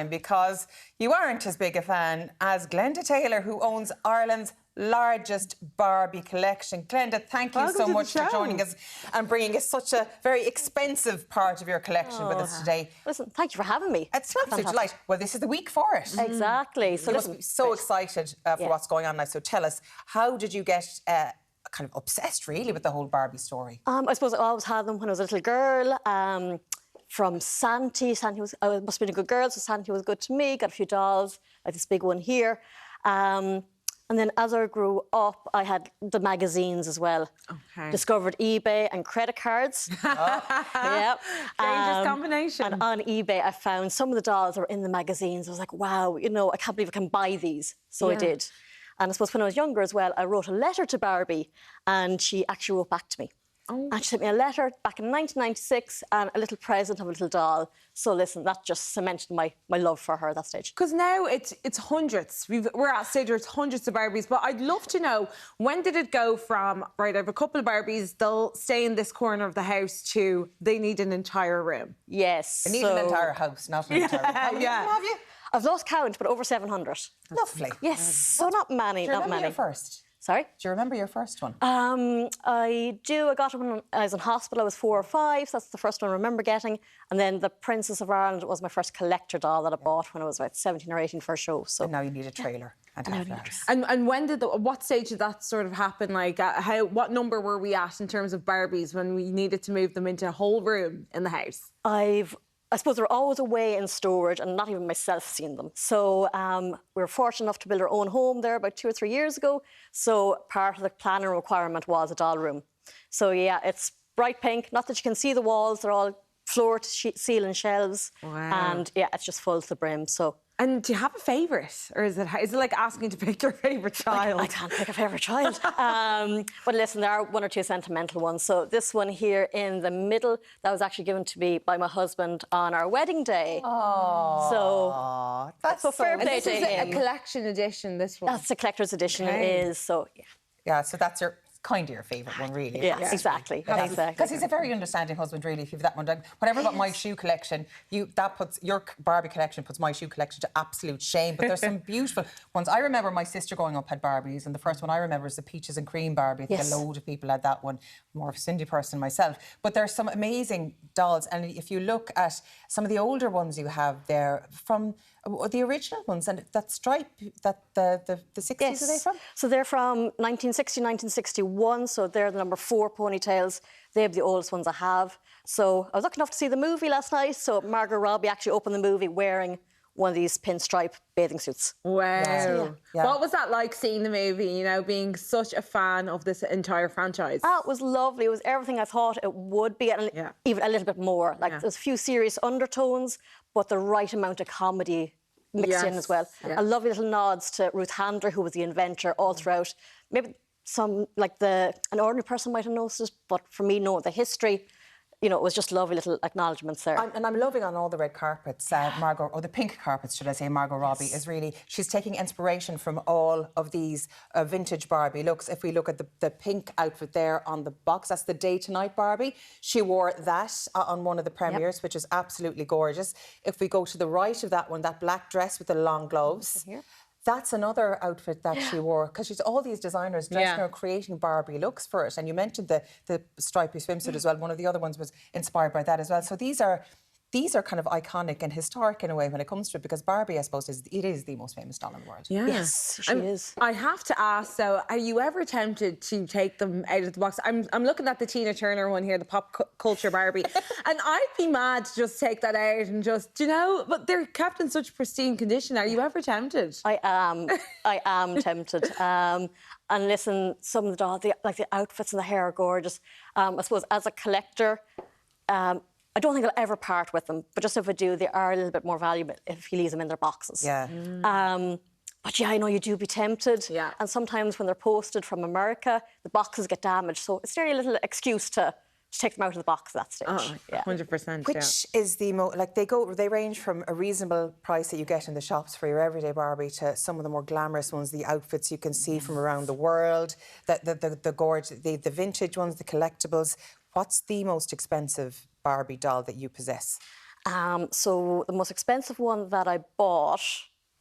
because you aren't as big a fan as Glenda Taylor, who owns Ireland's largest Barbie collection. Glenda, thank you so much for joining us and bringing us such a very expensive part of your collection with us today. Listen, thank you for having me. It's an absolute delight. Well, this is the week for it. Exactly. So you must be so excited for what's going on now. So tell us, how did you get kind of obsessed, really, with the whole Barbie story? I suppose I always had them when I was a little girl. From Santi. Santi was, I must have been a good girl, so Santi was good to me. Got a few dolls, like this big one here. And then as I grew up, I had the magazines as well. Okay. Discovered eBay and credit cards. Yep. Dangerous combination. And on eBay, I found some of the dolls that were in the magazines. I was like, wow, you know, I can't believe I can buy these. So I did. And I suppose when I was younger as well, I wrote a letter to Barbie, and she actually wrote back to me. And she sent me a letter back in 1996 and a little present of a little doll. So listen, that just cemented my love for her at that stage. Because now it's hundreds. We're at a stage where it's hundreds of Barbies. But I'd love to know, when did it go from, right, I have a couple of Barbies, they'll stay in this corner of the house, to they need an entire room? Yes. They need an entire house, not an entire room. How many have you? I've lost count, but over 700. Lovely. Yes, so not many, Do you remember your first? Sorry? Do you remember your first one? I do. I got it when I was in hospital. I was 4 or 5. So that's the first one I remember getting. And then the Princess of Ireland was my first collector doll that I bought when I was about 17 or 18 for a show. So and now you need a trailer. And when did what stage did that sort of happen? Like, what number were we at in terms of Barbies when we needed to move them into a whole room in the house? I suppose they were always away in storage, and not even myself seen them. So we were fortunate enough to build our own home there about 2 or 3 years ago. So part of the planning requirement was a doll room. So yeah, it's bright pink. Not that you can see the walls; they're all floor to ceiling shelves. Wow. And yeah, it's just full to the brim. So. And do you have a favourite? Or is it like asking to pick your favourite child? I can't pick a favourite child. But listen, there are 1 or 2 sentimental ones. So this one here in the middle, that was actually given to me by my husband on our wedding day. Oh, so that's so fair play to him. This is a collection edition, this one? That's a collector's edition, it is. So, yeah. Yeah, so that's kind of your favourite one, really. Yes, exactly. Because he's a very understanding husband, really, if you've that one. Whenever I got my shoe collection, that puts your Barbie collection puts my shoe collection to absolute shame. But there's some beautiful ones. I remember my sister growing up had Barbies, and the first one I remember is the Peaches and Cream Barbie. I think a load of people had that one. I'm more of a Cindy person myself. But there's some amazing dolls, and if you look at some of the older ones you have there, from the original ones, and that stripe, that the 60s, are they from? So they're from 1960, 1961, so they're the number 4 ponytails. They're the oldest ones I have. So I was lucky enough to see the movie last night, so Margot Robbie actually opened the movie wearing one of these pinstripe bathing suits. Wow. So, yeah. What was that like, seeing the movie, you know, being such a fan of this entire franchise? It was lovely. It was everything I thought it would be, and even a little bit more. Like, there's a few serious undertones, but the right amount of comedy mixed in as well. And lovely little nods to Ruth Handler, who was the inventor, all throughout. Maybe some, like an ordinary person might have noticed it, but for me, knowing the history, you know, it was just lovely little acknowledgements there. And I'm loving on all the red carpets, Margot, or the pink carpets, should I say, Margot Robbie is really, she's taking inspiration from all of these vintage Barbie looks. If we look at the pink outfit there on the box, that's the Day to Night Barbie. She wore that on one of the premieres, which is absolutely gorgeous. If we go to the right of that one, that black dress with the long gloves. Here. That's another outfit that she wore, because she's all these designers dressing her, creating Barbie looks for it. And you mentioned the stripy swimsuit as well. One of the other ones was inspired by that as well. So these are kind of iconic and historic in a way when it comes to it, because Barbie, I suppose, it is the most famous doll in the world. Yeah. Yes, she is. I have to ask, though, are you ever tempted to take them out of the box? I'm looking at the Tina Turner one here, the pop culture Barbie, and I'd be mad to just take that out and just, you know, but they're kept in such pristine condition. Are you ever tempted? I am tempted. And listen, some of the dolls, like the outfits and the hair are gorgeous. I suppose as a collector, I don't think I'll ever part with them, but just if I do, they are a little bit more valuable if you leave them in their boxes. Yeah. But yeah, I know you do be tempted. Yeah. And sometimes when they're posted from America, the boxes get damaged. So it's very little excuse to take them out of the box at that stage. Oh, yeah. 100%. Which is the they range from a reasonable price that you get in the shops for your everyday Barbie to some of the more glamorous ones, the outfits you can see from around the world, the gorge, the vintage ones, the collectibles. What's the most expensive Barbie doll that you possess? So the most expensive one that I bought,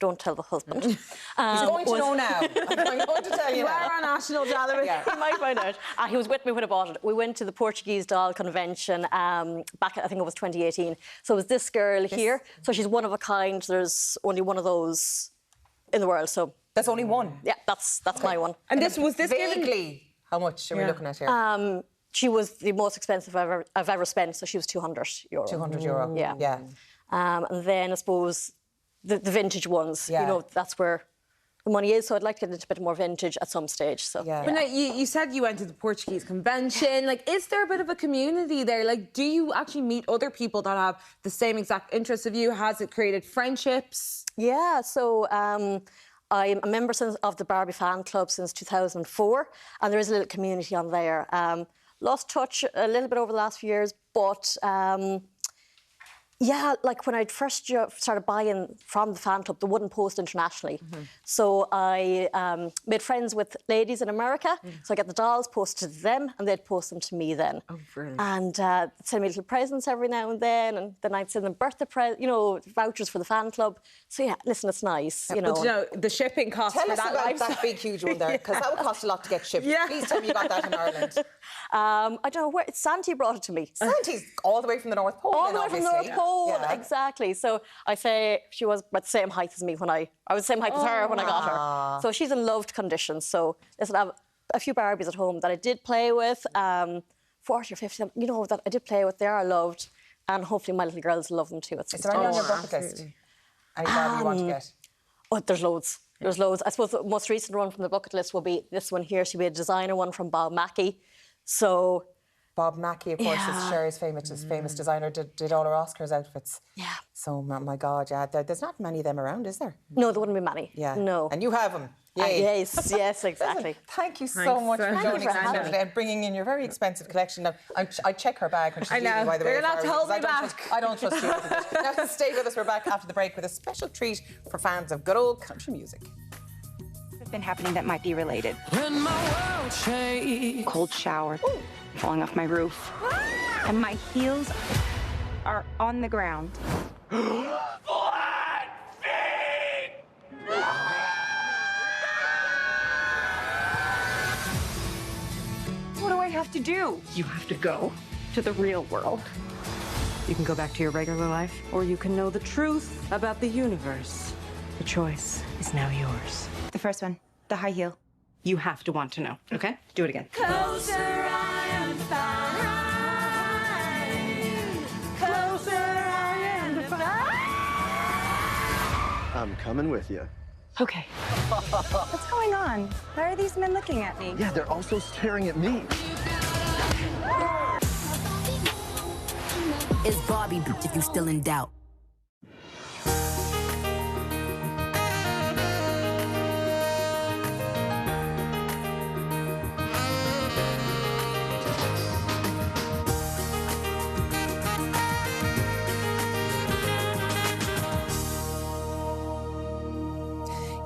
don't tell the husband. He's going to know now. I'm going to tell you now. You are on national television. Yeah. He might find out. He was with me when I bought it. We went to the Portuguese Doll Convention back, I think it was 2018. So it was this girl here. So she's one of a kind. There's only one of those in the world. So that's only one? Yeah, that's my one. And this vaguely, given? How much are we looking at here? She was the most expensive I've ever spent, so she was €200. €200, yeah. And then I suppose the vintage ones, you know, that's where the money is. So I'd like to get into a bit more vintage at some stage. So But now, you said you went to the Portuguese convention. Like, is there a bit of a community there? Like, do you actually meet other people that have the same exact interests of you? Has it created friendships? Yeah. So I'm a member of the Barbie fan club since 2004, and there is a little community on there. Lost touch a little bit over the last few years, but yeah, like when I first started buying from the fan club, they wouldn't post internationally. So I made friends with ladies in America. So I get the dolls posted to them, and they'd post them to me then. Oh, brilliant. And send me little presents every now and then I'd send them birthday vouchers for the fan club. So yeah, listen, it's nice, you know. But, you know, the shipping costs Tell for us that about lifestyle. that big, huge one there, because that would cost a lot to get shipped. Yeah. Please tell me you got that in Ireland. I don't know where. Santi brought it to me. Santi's all the way from the North Pole. All the way from the North Pole, exactly. So I say she was about the same height as me when I was the same height as her when I got her. So she's in loved condition. So listen, I have a few Barbies at home that I did play with, 40 or 50, you know, that I did play with. They are loved, and hopefully my little girls love them too. Is there any on your bucket list? Any Barbie you want to get? Oh, there's loads. There's loads. I suppose the most recent one from the bucket list will be this one here. She'll be a designer one from Bob Mackie. So Bob Mackie, of course, is Sherry's famous designer, did all her Oscars outfits. Yeah. So, my God, yeah, there's not many of them around, is there? No, there wouldn't be many. Yeah. No. And you have them. Yay. Yes, exactly. Thank you so much for joining us today and bringing in your very expensive collection. Now, I check her bag when she's leaving, by the way. You're allowed to hold me back. I don't trust you. Now, stay with us. We're back after the break with a special treat for fans of good old country music. Been happening that might be related. When my world changed. Cold shower, falling off my roof, and my heels are on the ground. What do I have to do? You have to go to the real world. You can go back to your regular life, or you can know the truth about the universe. The choice is now yours. The first one, the high heel. You have to want to know, okay? Do it again. Closer I am to find. Closer I am to find. I'm coming with you. Okay. What's going on? Why are these men looking at me? Yeah, they're also staring at me. It's Barbie, if you're still in doubt.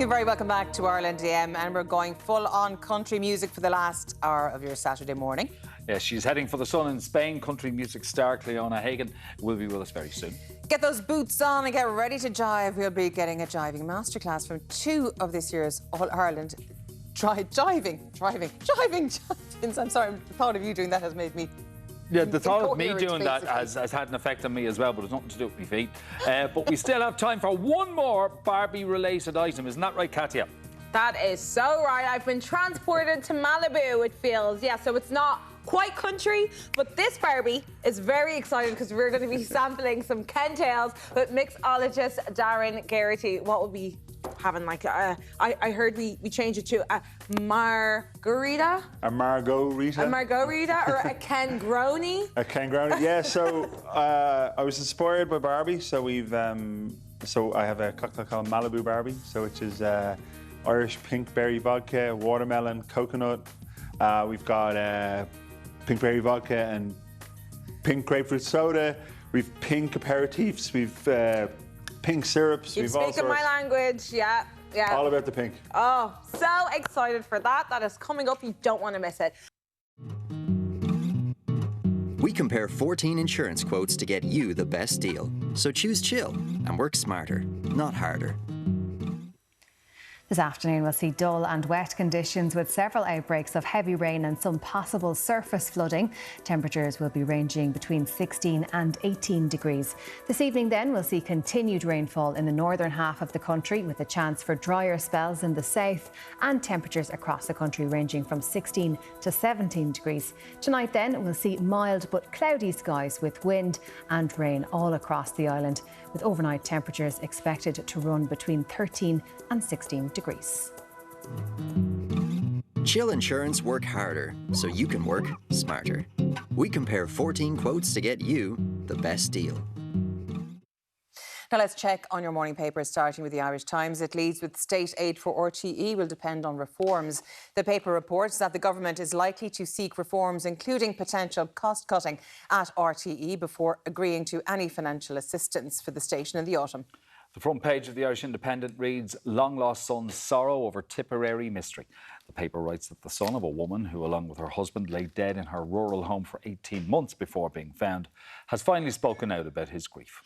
You're very welcome back to Ireland AM, and we're going full-on country music for the last hour of your Saturday morning. Yeah, she's heading for the sun in Spain. Country music star Cleona Hagan will be with us very soon. Get those boots on and get ready to jive. We'll be getting a jiving masterclass from 2 of this year's All-Ireland jiving. I'm sorry, the thought of you doing that has made me... Yeah, the thought of me doing that has had an effect on me as well, but it's nothing to do with my feet. But we still have time for one more Barbie-related item. Isn't that right, Katya? That is so right. I've been transported to Malibu, it feels. Yeah, so it's not quite country, but this Barbie is very excited because we're going to be sampling some Ken Tails with mixologist Darren Geraghty. What would we having, like, I heard we changed it to a margarita? A margarita. A margarita or a Ken Grony? A Ken Grony, yeah. So I was inspired by Barbie, so so I have a cocktail called Malibu Barbie, so which is Irish pink berry vodka, watermelon, coconut. We've got pink berry vodka and pink grapefruit soda. We've pink aperitifs. We've pink syrups. You're speaking my language, yeah. All about the pink. Oh, so excited for that. That is coming up. You don't want to miss it. We compare 14 insurance quotes to get you the best deal. So choose chill and work smarter, not harder. This afternoon we'll see dull and wet conditions with several outbreaks of heavy rain and some possible surface flooding. Temperatures will be ranging between 16 and 18 degrees. This evening then we'll see continued rainfall in the northern half of the country with a chance for drier spells in the south and temperatures across the country ranging from 16 to 17 degrees. Tonight then we'll see mild but cloudy skies with wind and rain all across the island, with overnight temperatures expected to run between 13 and 16 degrees. Chill Insurance work harder so you can work smarter. We compare 14 quotes to get you the best deal. Now let's check on your morning papers, starting with the Irish Times. It leads with state aid for RTE will depend on reforms. The paper reports that the government is likely to seek reforms, including potential cost-cutting at RTE, before agreeing to any financial assistance for the station in the autumn. The front page of the Irish Independent reads, long-lost son's sorrow over Tipperary mystery. The paper writes that the son of a woman who, along with her husband, lay dead in her rural home for 18 months before being found, has finally spoken out about his grief.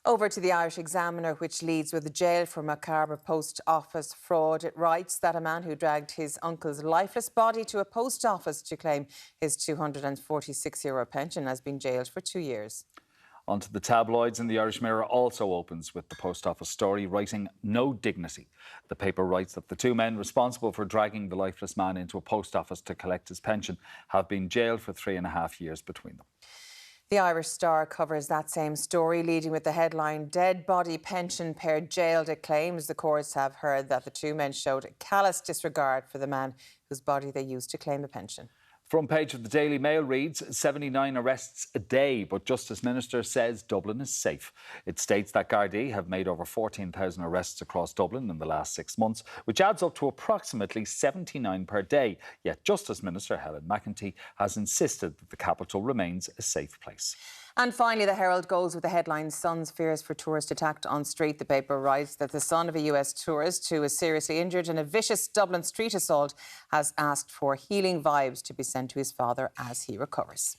Over to the Irish Examiner, which leads with the jail for macabre post office fraud. It writes that a man who dragged his uncle's lifeless body to a post office to claim his €246 pension has been jailed for 2 years. Onto the tabloids, and the Irish Mirror also opens with the post office story, writing no dignity. The paper writes that the 2 men responsible for dragging the lifeless man into a post office to collect his pension have been jailed for 3.5 years between them. The Irish Star covers that same story, leading with the headline, dead body pension pair jailed. It claims the courts have heard that the 2 men showed callous disregard for the man whose body they used to claim a pension. Front page of the Daily Mail reads, 79 arrests a day, but Justice Minister says Dublin is safe. It states that Gardaí have made over 14,000 arrests across Dublin in the last 6 months, which adds up to approximately 79 per day. Yet Justice Minister Helen McEntee has insisted that the capital remains a safe place. And finally, the Herald goes with the headline, Son's fears for tourist attacked on street. The paper writes that the son of a US tourist who was seriously injured in a vicious Dublin street assault has asked for healing vibes to be sent to his father as he recovers.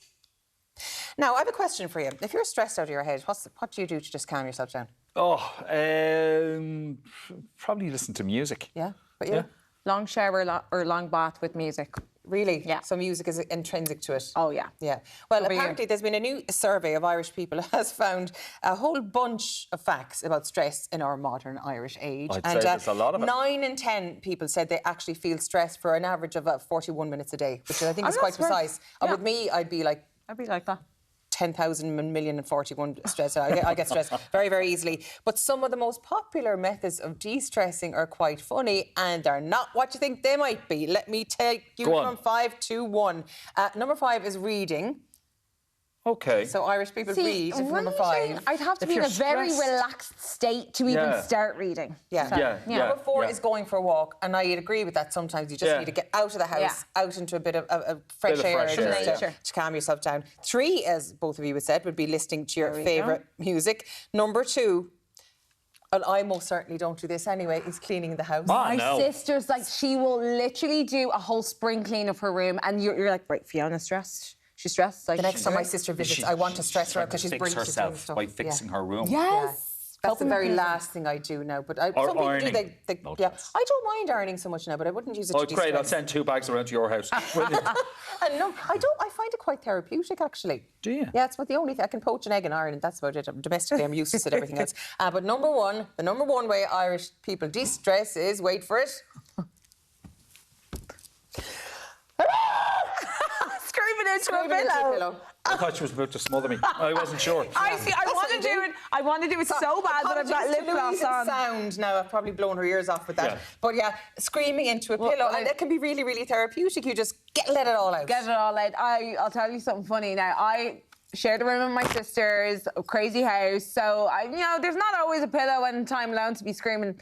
Now, I have a question for you. If you're stressed out of your head, what do you do to just calm yourself down? Probably listen to music. Yeah? But you? Yeah. Long shower or long bath with music. Really? Yeah. So music is intrinsic to it? Oh, yeah. Yeah. Well, apparently there's been a new survey of Irish people has found a whole bunch of facts about stress in our modern Irish age. I'd say there's a lot of it. 9 in 10 people said they actually feel stressed for an average of 41 minutes a day, which I think is quite precise. Yeah. With me, I'd be like that. 10,000 million and 41 stressed. I get stressed very, very easily. But some of the most popular methods of de-stressing are quite funny, and they're not what you think they might be. Let me take you from 5 to 1. Number 5 is reading. Okay. So Irish people read number 5. I'd have to be in a very relaxed state to even start reading. Yeah. Number 4 is going for a walk, and I'd agree with that. Sometimes you just need to get out of the house, out into a bit of fresh air to calm yourself down. 3, as both of you have said, would be listening to your favourite music. Number 2, And I most certainly don't do this anyway, is cleaning the house. My sister's like, she will literally do a whole spring clean of her room, and you're like, right, Fiona's stressed. She's stressed. Like, the next time my sister visits, I want to stress her out because she's brilliant at doing stuff. By fixing her room. Yes. That's the very last thing I do now. But some people do. I don't mind ironing so much now, but I wouldn't use it to great. I'll send 2 bags around to your house. And no, I don't. I find it quite therapeutic, actually. Do you? Yeah, it's about the only thing. I can poach an egg in Ireland. That's about it. Domestically, I'm useless at everything else. But the number one way Irish people de-stress is, wait for it, screaming into a pillow. I thought she was about to smother me. I wasn't sure. I want to do it. I want to do it so bad that I've got lip gloss on. Sound now. I've probably blown her ears off with that. Yeah. But yeah, screaming into a pillow, and it can be really, really therapeutic. You just let it all out. Get it all out. I'll tell you something funny now. I shared a room with my sisters, a crazy house. So there's not always a pillow and time alone to be screaming.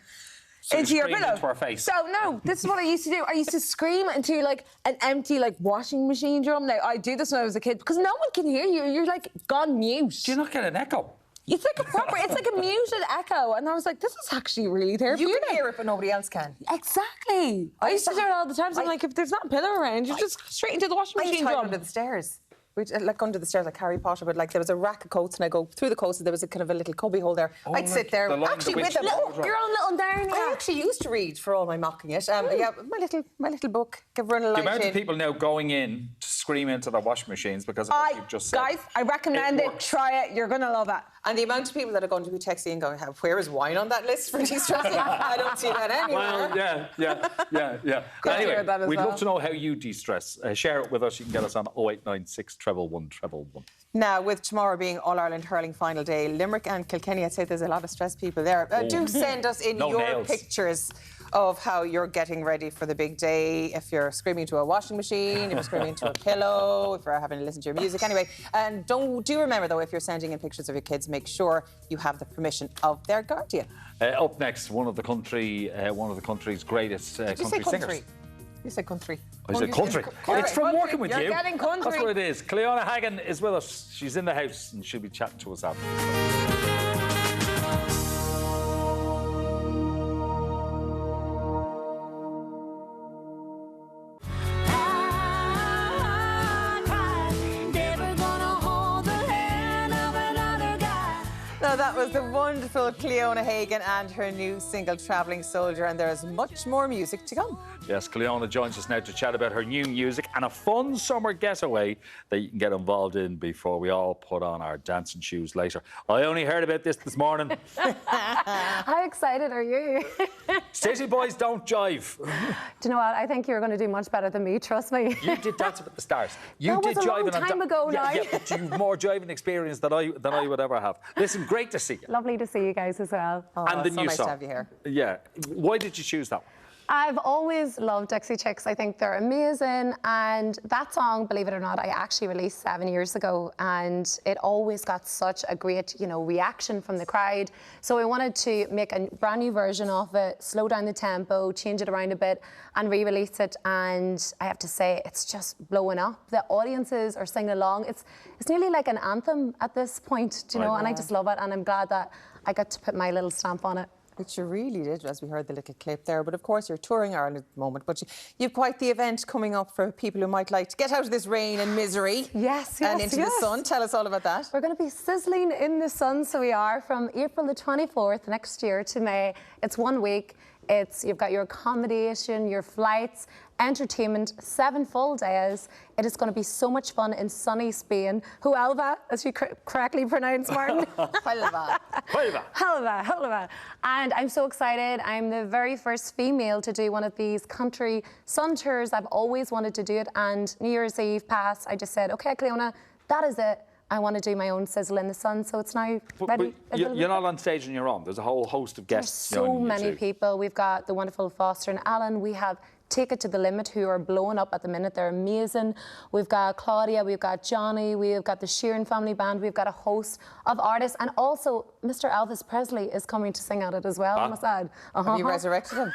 So into your pillow. Into her face. So no, this is what I used to do. I used to scream into like an empty washing machine drum. Now I do this when I was a kid because no one can hear you. You're like gone mute. Do you not get an echo? It's like it's like a muted echo. And I was like, this is actually really therapeutic. You can hear it, but nobody else can. Exactly. I used to do it all the time. So I'm like, if there's not a pillow around, you just straight into the washing machine drum. Under the stairs. Under the stairs like Harry Potter, but there was a rack of coats, and I go through the coats, and there was a kind of a little cubby hole there. I'd sit there, actually with them. Your own little Narnia. I actually used to read for all my mocking it. My little book. Give her a light. The amount of people now going in to scream into their washing machines because of what you've just said. Guys, I recommend it. Try it. You're going to love it. And the amount of people that are going to be texting and going, where is wine on that list for de-stressing? I don't see that anywhere. Well, yeah. Anyway, we'd love to know how you de-stress. Share it with us. You can get us on 0896 111 111. Now, with tomorrow being All-Ireland Hurling final day, Limerick and Kilkenny, I'd say there's a lot of stressed people there. Do send us in your pictures of how you're getting ready for the big day. If you're screaming to a washing machine, if you're screaming into a pillow, if you're having to listen to your music. Anyway, and do remember, though, if you're sending in pictures of your kids, make sure you have the permission of their guardian. Up next, one of the country's greatest country singers. You said country. I said country. It's from working with you. You're getting country. That's what it is. Cleona Hagan is with us. She's in the house and she'll be chatting to us after. Now, that was the wonderful Cleona Hagan and her new single, Travelling Soldier, and there is much more music to come. Yes, Cleona joins us now to chat about her new music and a fun summer getaway that you can get involved in before we all put on our dancing shoes later. I only heard about this morning. How excited are you? City boys don't jive. Do you know what? I think you're going to do much better than me, trust me. You did dance at the start. You that did was a jiving long time ago now. Yeah, but you've more jiving experience than I would ever have. Listen, great to see you. Lovely to see you guys as well. Oh, and the so new nice song. To have you here. Yeah. Why did you choose that one? I've always loved Dixie Chicks. I think they're amazing. And that song, believe it or not, I actually released 7 years ago. And it always got such a great, reaction from the crowd. So I wanted to make a brand new version of it, slow down the tempo, change it around a bit, and re-release it. And I have to say, it's just blowing up. The audiences are singing along. It's nearly like an anthem at this point, and I just love it. And I'm glad that I got to put my little stamp on it. Which you really did, as we heard the little clip there. But of course, you're touring Ireland at the moment. But you've quite the event coming up for people who might like to get out of this rain and misery. Yes, and into the sun. Tell us all about that. We're going to be sizzling in the sun, so we are, from April the 24th next year to May. It's 1 week. You've got your accommodation, your flights, entertainment, 7 full days. It is going to be so much fun in sunny Spain. Huelva, as you correctly pronounce, Martin. Huelva. Huelva. And I'm so excited. I'm the very first female to do one of these country sun tours. I've always wanted to do it. And New Year's Eve passed. I just said, OK, Cleona, that is it. I want to do my own sizzle in the sun, so it's now ready. But you're not on stage on your own. There's a whole host of guests. There's so many people. We've got the wonderful Foster and Alan. We have Take It to the Limit, who are blowing up at the minute. They're amazing. We've got Claudia, we've got Johnny, we've got the Sheeran Family Band, we've got a host of artists, and also Mr. Elvis Presley is coming to sing at it as well, I must add. Have you resurrected him?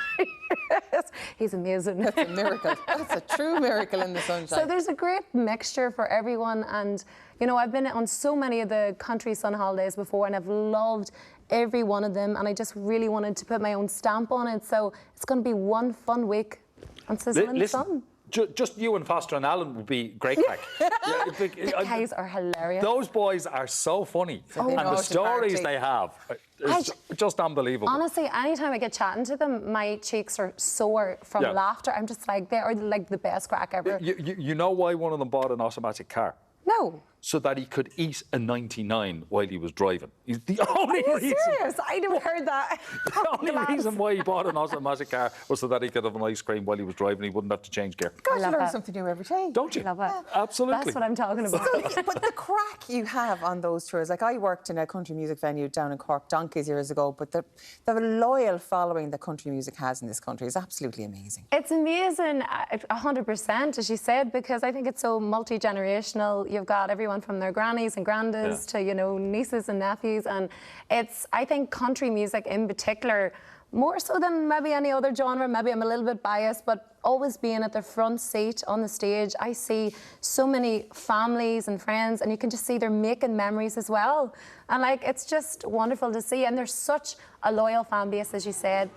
Yes, he's amazing. That's a miracle. That's a true miracle in the sunshine. So there's a great mixture for everyone, and I've been on so many of the country sun holidays before, and I've loved every one of them, and I just really wanted to put my own stamp on it. So it's going to be one fun week on Sizzle in the Sun. Just you and Foster and Alan would be great crack. The guys are hilarious. Those boys are so funny. And the stories they have, it's just unbelievable. Honestly, anytime I get chatting to them, my cheeks are sore from laughter. I'm just like, they are like the best crack ever. You know why one of them bought an automatic car? No. So that he could eat a 99 while he was driving. He's the only Are you reason. serious? I never heard that. The only reason why he bought an automatic car was so that he could have an ice cream while he was driving. He wouldn't have to change gear. God, you learn something new every day. Don't you? Love it. Absolutely. That's what I'm talking about. But the crack you have on those tours, like I worked in a country music venue down in Cork donkeys years ago, but the loyal following that country music has in this country is absolutely amazing. It's amazing, 100%, as you said, because I think it's so multi-generational. You've got everyone from their grannies and grandas to, you know, nieces and nephews, and it's, I think, country music in particular, more so than maybe any other genre, maybe I'm a little bit biased, but always being at the front seat on the stage, I see so many families and friends, and you can just see they're making memories as well. And like, it's just wonderful to see, and there's such a loyal fan base, as you said.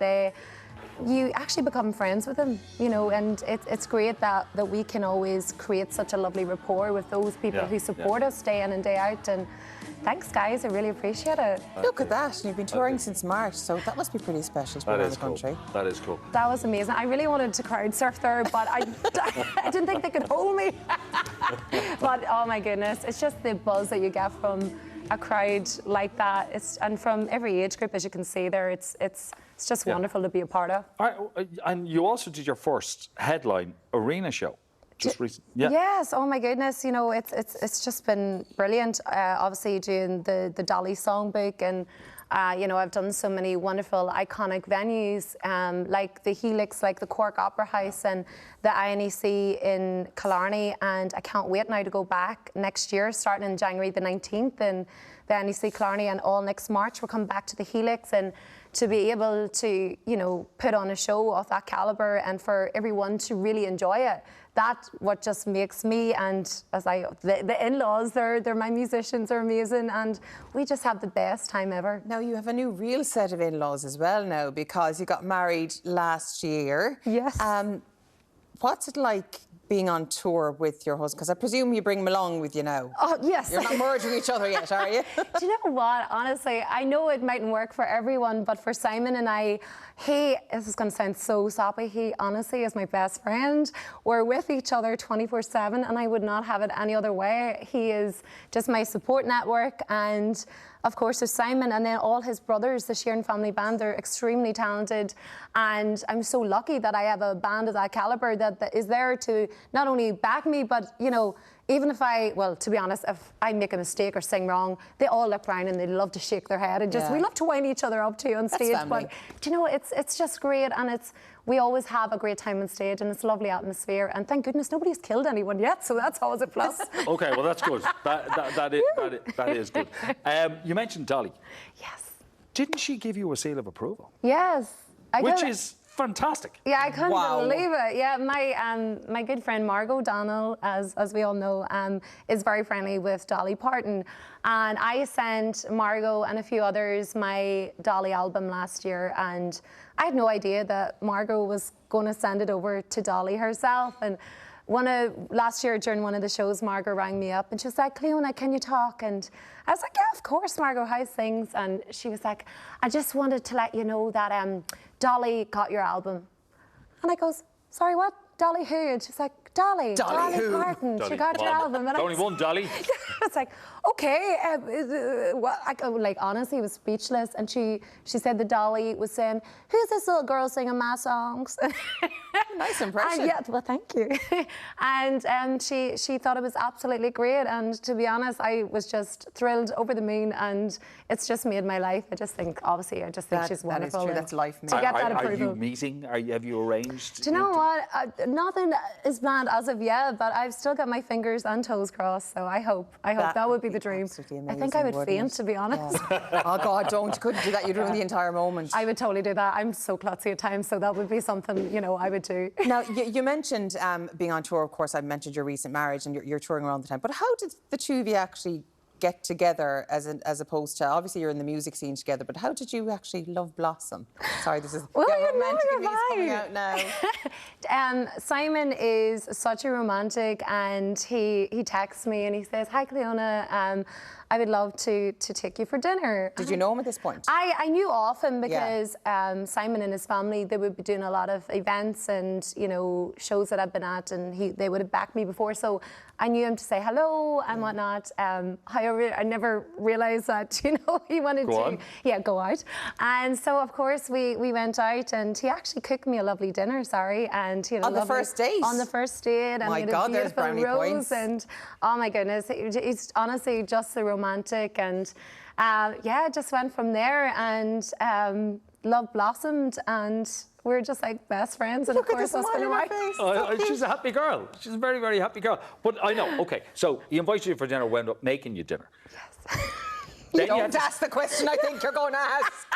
You actually become friends with them, you know, and it's great that we can always create such a lovely rapport with those people who support us day in and day out. And thanks, guys, I really appreciate it. Look at that, and you've been touring since March, so that must be pretty special to be around the country. That is cool. That was amazing. I really wanted to crowd surf there, but I didn't think they could hold me. But oh my goodness, it's just the buzz that you get from a crowd like that. And from every age group, as you can see there, it's just wonderful to be a part of. And you also did your first headline arena show just recently. Yes, oh my goodness, you know, it's just been brilliant. Obviously doing the Dolly songbook, and you know, I've done so many wonderful iconic venues, like the Helix, like the Cork Opera House, and the INEC in Killarney, and I can't wait now to go back next year, starting in January the 19th, and the INEC Killarney, and all next March we'll come back to the Helix, and to be able to, you know, put on a show of that caliber and for everyone to really enjoy it. That's what just makes me, and the in-laws, they're my musicians, are amazing, and we just have the best time ever. Now you have a new real set of in-laws as well now, because you got married last year. Yes. What's it like being on tour with your husband? Because I presume you bring him along with you now. Oh, yes. You're not merging each other yet, are you? Do you know what? Honestly, I know it mightn't work for everyone, but for Simon and I, this is going to sound so soppy, he honestly is my best friend. We're with each other 24/7, and I would not have it any other way. He is just my support network, and of course, there's Simon, and then all his brothers, the Sheeran family band. They're extremely talented, and I'm so lucky that I have a band of that caliber that is there to not only back me, but, you know, even if to be honest, if I make a mistake or sing wrong, they all look around and they love to shake their head, and we love to wind each other up too on stage. But do you know, it's just great, and we always have a great time on stage, and it's a lovely atmosphere, and thank goodness nobody's killed anyone yet, so that's always a plus. Okay, well that's good. That is good. You mentioned Dolly. Yes. Didn't she give you a seal of approval? Yes. Which is fantastic. Yeah, I couldn't believe it. Yeah, my good friend Margot Donnell, as we all know, is very friendly with Dolly Parton, and I sent Margot and a few others my Dolly album last year, and I had no idea that Margot was going to send it over to Dolly herself. And last year during one of the shows, Margot rang me up and she was like, "Cleona, can you talk?" And I was like, "Yeah, of course, Margot, how's things?" And she was like, "I just wanted to let you know that Dolly got your album." And I goes, "Sorry, what? Dolly who?" And she's like, Dolly Parton. She got your album. And only one Dolly. It's like, okay, honestly, I was speechless. And she said that Dolly was saying, "Who's this little girl singing my songs?" Nice impression. Well, thank you. And she thought it was absolutely great. And to be honest, I was just thrilled, over the moon, and it's just made my life. I just think she's wonderful. That is true. That's life. To get that approval. Are you meeting? Have you arranged? Do you know what? Nothing is planned as of yet, but I've still got my fingers and toes crossed. So I hope that would be the dream. I think I would faint, to be honest. Yeah. Oh God, don't! You couldn't do that. You'd ruin the entire moment. I would totally do that. I'm so klutzy at times, so that would be something, you know, I would do. Now, you mentioned being on tour. Of course, I mentioned your recent marriage, and you're touring around the time. But how did the two of you actually get together as opposed to, obviously you're in the music scene together, but how did you actually love Blossom? Sorry, this is romantic in me coming out now. Simon is such a romantic, and he texts me and he says, "Hi, Cleona, I would love to take you for dinner." Did you know him at this point? I knew of him because Simon and his family, they would be doing a lot of events and, you know, shows that I've been at, and they would have backed me before, so I knew him to say hello and whatnot. However, I never realised that, you know, he wanted go out. And so, of course, we went out, and he actually cooked me a lovely dinner, and he had on the first date? On the first date. And my we had God, a there's beautiful brownie rose, points. and oh my goodness, he's honestly just so romantic, and just went from there, and love blossomed, and we're just like best friends, and Look of course at the that's been right. She's a happy girl. She's a very, very happy girl. But I know, okay, so he invited you for dinner, wound up making you dinner. Yes. You don't ask the question I think you're going to ask.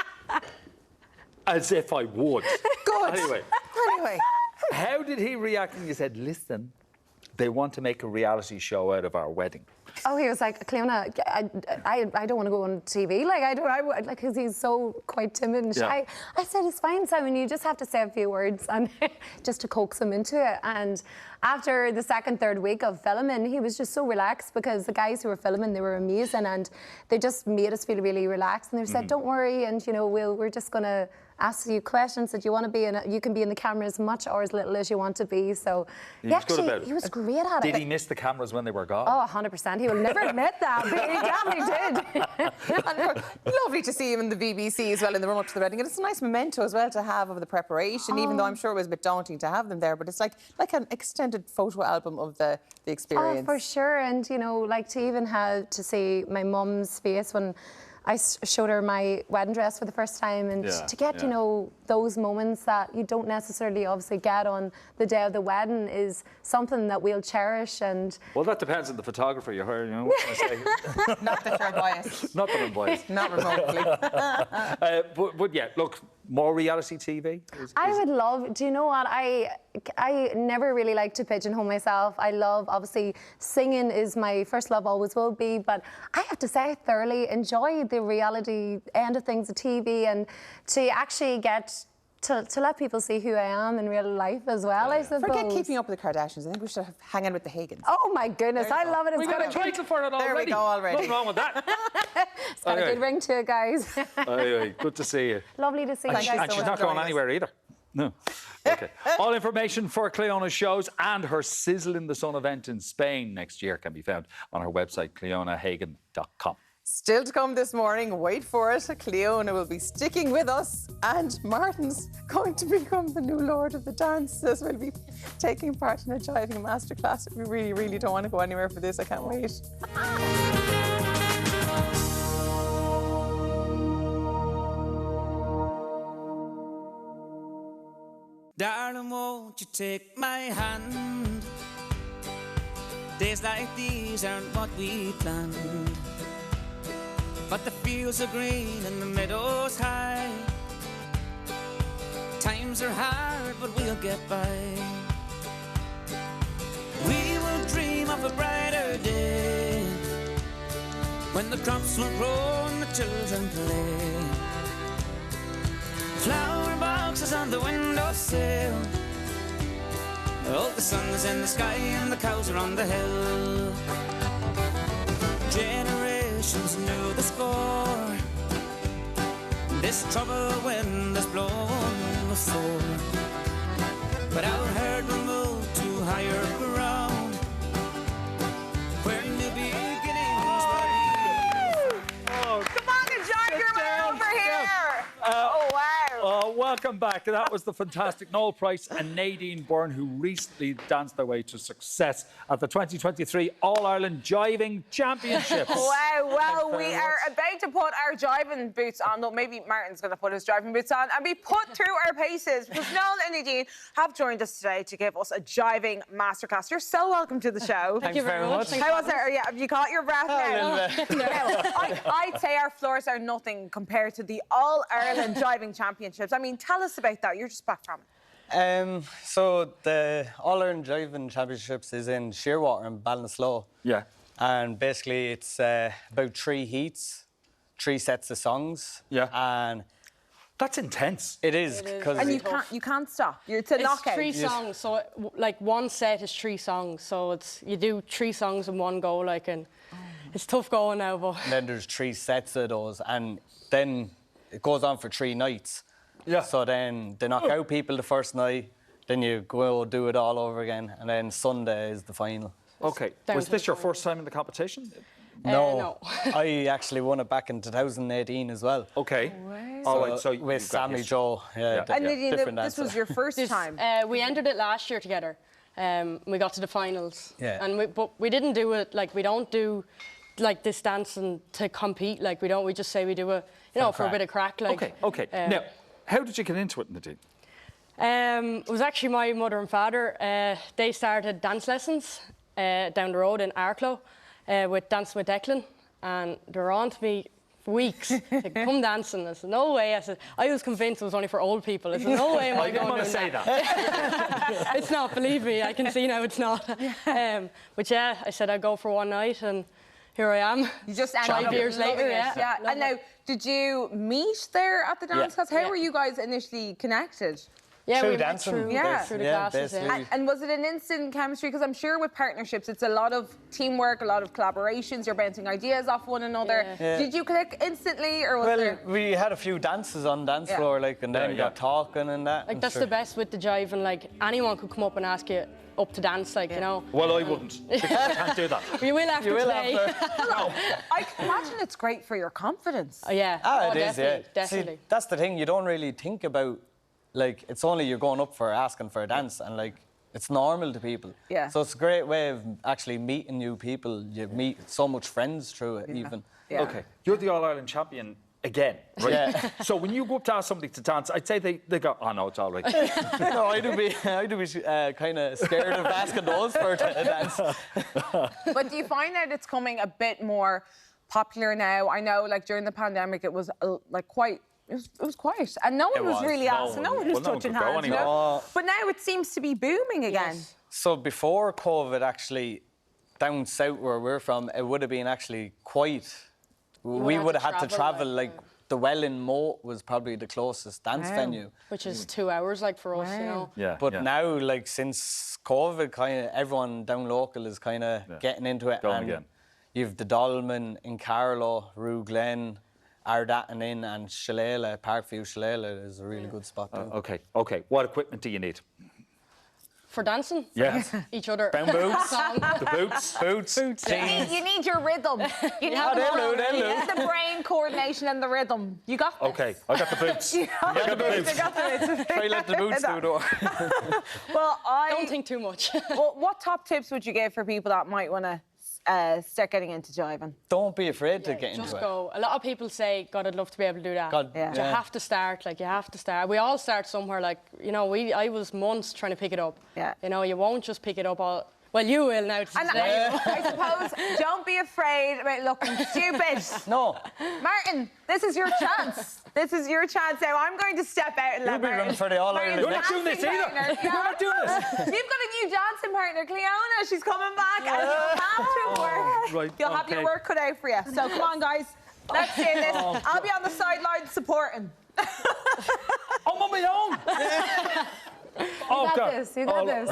As if I would. Good. Anyway. How did he react when you said, listen, they want to make a reality show out of our wedding? Oh, he was like, Cleona, I don't want to go on TV. Like, because he's so quite timid and shy. I said, it's fine, Simon, you just have to say a few words, and just to coax him into it. And after the second, third week of filming, he was just so relaxed, because the guys who were filming, they were amazing, and they just made us feel really relaxed. And they said, don't worry, and, you know, we're just going to ask you questions that you want to be in. You can be in the camera as much or as little as you want to be. So he was good about it. He was great at it. Did he miss the cameras when they were gone? Oh, 100%. He will never admit that, but he definitely did. Lovely to see him in the BBC as well in the run-up to the wedding. And it's a nice memento as well to have of the preparation, even though I'm sure it was a bit daunting to have them there. But it's like an extended photo album of the experience. Oh, for sure. And, you know, like to even have to see my mum's face when I showed her my wedding dress for the first time, and to get, you know, those moments that you don't necessarily obviously get on the day of the wedding is something that we'll cherish. And well, that depends on the photographer you hire, you know what I say. Not that you're biased. Not that I'm biased. Not remotely. But yeah, look, more reality TV? I would love, do you know what, I never really like to pigeonhole myself. I love, obviously, singing is my first love, always will be, but I have to say I thoroughly enjoy the reality end of things, the TV, and to actually get to let people see who I am in real life as well, I suppose. Forget keeping up with the Kardashians. I think we should hang out with the Hagans. Oh my goodness, I love it. We got a title for it already. There we go already. Nothing wrong with that. It's got a good ring to it, guys. Good to see you. Lovely to see you guys. And she's not going anywhere either. No. Okay. All information for Cleona's shows and her Sizzle in the Sun event in Spain next year can be found on her website, cleonahagan.com. Still to come this morning, wait for it. Cleona will be sticking with us, and Martin's going to become the new Lord of the Dances. We'll be taking part in a jiving masterclass. We really, really don't want to go anywhere for this. I can't wait. Darling, won't you take my hand? Days like these aren't what we planned, but the fields are green and the meadows high. Times are hard, but we'll get by. We will dream of a brighter day, when the crops will grow and the children play. Flower boxes on the windowsill. Oh, the sun's in the sky and the cows are on the hill. Generations knew the score. This troubled wind has blown before, but out here we move to higher ground, where new beginnings will be. Come on and join your way over here. Oh, wow. Welcome back. That was the fantastic Noel Price and Nadine Byrne, who recently danced their way to success at the 2023 All-Ireland Jiving Championships. Wow, well, we are about to put our jiving boots on. No, maybe Martin's going to put his jiving boots on and be put through our paces, because Noel and Nadine have joined us today to give us a jiving masterclass. You're so welcome to the show. Thank you very much. How was it? Have you caught your breath now? I'd say our floors are nothing compared to the All-Ireland Jiving Championships. I mean, tell us about that. You're just back from it. So the All-Ireland Jiving Championships is in Shearwater in Ballinasloe. Yeah. and basically it's about 3 heats, 3 sets of songs. Yeah. And that's intense. It is. And you can't stop. It's a knockout. 3 songs, so like one set is 3 songs, so you do 3 songs in one go, like, and it's tough going now. But and then there's 3 sets of those, and then it goes on for 3 nights. Yeah. So then they knock out people the first night, then you go do it all over again, and then Sunday is the final. Okay. Was this your first time in the competition? No. I actually won it back in 2018 as well. Okay. All right, so with Sammy Joe. And Nadine, this was your first time. we entered it last year together. We got to the finals. Yeah. And but we didn't do it like we don't do like this dancing to compete. Like we don't. We just say we do it, for a bit of crack. Like. Okay. Now, how did you get into it, Nadine? It was actually my mother and father. They started dance lessons down the road in Arklow with Dancing with Declan, and they were on to me for weeks. They come dancing. I said, no way. I was convinced it was only for old people. I said, no way am I going to say that. It's not, believe me. I can see now it's not. But yeah, I said I'd go for one night, and here I am. You just 5 years later, yeah. And now, did you meet there at the dance class? How were you guys initially connected? Yeah, through we dancing. through the classes. And was it an instant chemistry? Because I'm sure with partnerships, it's a lot of teamwork, a lot of collaborations. You're bouncing ideas off one another. Yeah. Did you click instantly, or was there? We had a few dances on the dance floor, like, and then got talking and that. Like, that's the best with the jive, and like anyone could come up and ask you up to dance, like, you know. Well, I wouldn't. Because I can't do that. You will after today. No, I can imagine it's great for your confidence. Yeah. It is, yeah. Definitely. See, that's the thing. You don't really think about. Like, it's only you're going up for asking for a dance, and like, it's normal to people. Yeah. So it's a great way of actually meeting new people. You meet so much friends through it, even. Yeah. Okay. You're the All-Ireland champion again, right? Yeah. So when you go up to ask somebody to dance, I'd say they go, oh, no, it's all right. No, I do be kind of scared of asking those for a dance. But do you find that it's coming a bit more popular now? I know, like, during the pandemic, it was like quite. It was quiet, and no one was really asking. No one was touching hands. But now it seems to be booming again. Yes. So before COVID, actually, down south where we're from, it would have been actually quite. We would have had to travel. Like the Welland Moat was probably the closest dance venue, which is 2 hours, like, for us, you know. Yeah. But now, like, since COVID, kind of everyone down local is kind of getting into it. Going again. You've the Dolman in Carlow, Rue Glen, Ardatan Inn, and Shillelagh, Parkview Shillelagh is a really good spot. Okay. What equipment do you need? For dancing? Yes. Each other. Brown boots. The boots. You need your rhythm. You need the brain coordination and the rhythm. You got this. Okay, I got the boots. I got the boots. Try let the boots do the work. Well, don't think too much. Well, what top tips would you give for people that might want to start getting into jiving? Don't be afraid to get into it. Just go. A lot of people say, God, I'd love to be able to do that. God, You have to start, like, you have to start. We all start somewhere, like, you know, I was months trying to pick it up. Yeah. You know, you won't just pick it up all... Well, you will now today. I suppose, don't be afraid about looking stupid. No. Martin, this is your chance. This is your chance now. I'm going to step out and let You'll be running for the All-Ireland. You're not doing this either. You're not doing this. You've got a new dancing partner, Cleona. She's coming back, and you'll have to work. Right, You'll have your work cut out for you. So come on, guys. Let's do this. I'll be on the sidelines supporting. I'm on my own. You got this. You got this.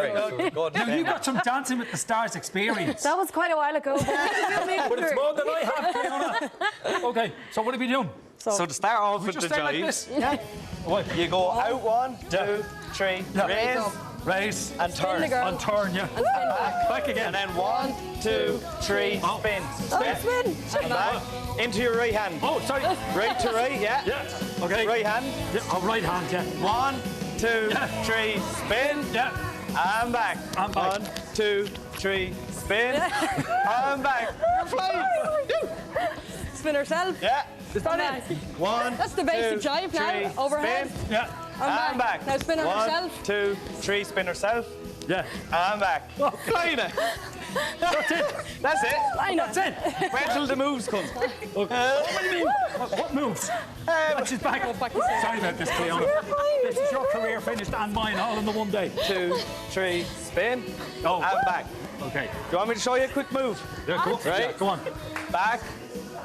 Now, you got some Dancing with the Stars experience. That was quite a while ago. But it's more than I have, Fiona. Okay, so what are we doing? So to start off with the jives, you go out 1, 2, 3, raise, and turn. And turn, yeah. Back again. And then 1, 2, 3, spin. Spin. And back into your right hand. Oh, sorry. Right to right, yeah. Yeah. Okay. Right hand. Yeah. Oh, right hand, yeah. 1, 2, 3, spin. Yeah. And back. And back. 1, 2, 3, spin. And back. You're flying. Spin herself. Yeah. Is that it? 1, That's the basic 2, jive now. 3, Overhead. Spin. Yeah. And back. Now spin her 1, herself. 2, 3, spin herself. Yeah. And back. Flying it. That's it. That's it. That's it. Wait till the moves come. What do you mean? What moves? She's back. Sorry about this, Cleona. This is your career finished and mine all in the one day. 2, 3, spin. Oh. And back. Okay. Do you want me to show you a quick move? Yeah, go on. Right? Yeah, go on. Back.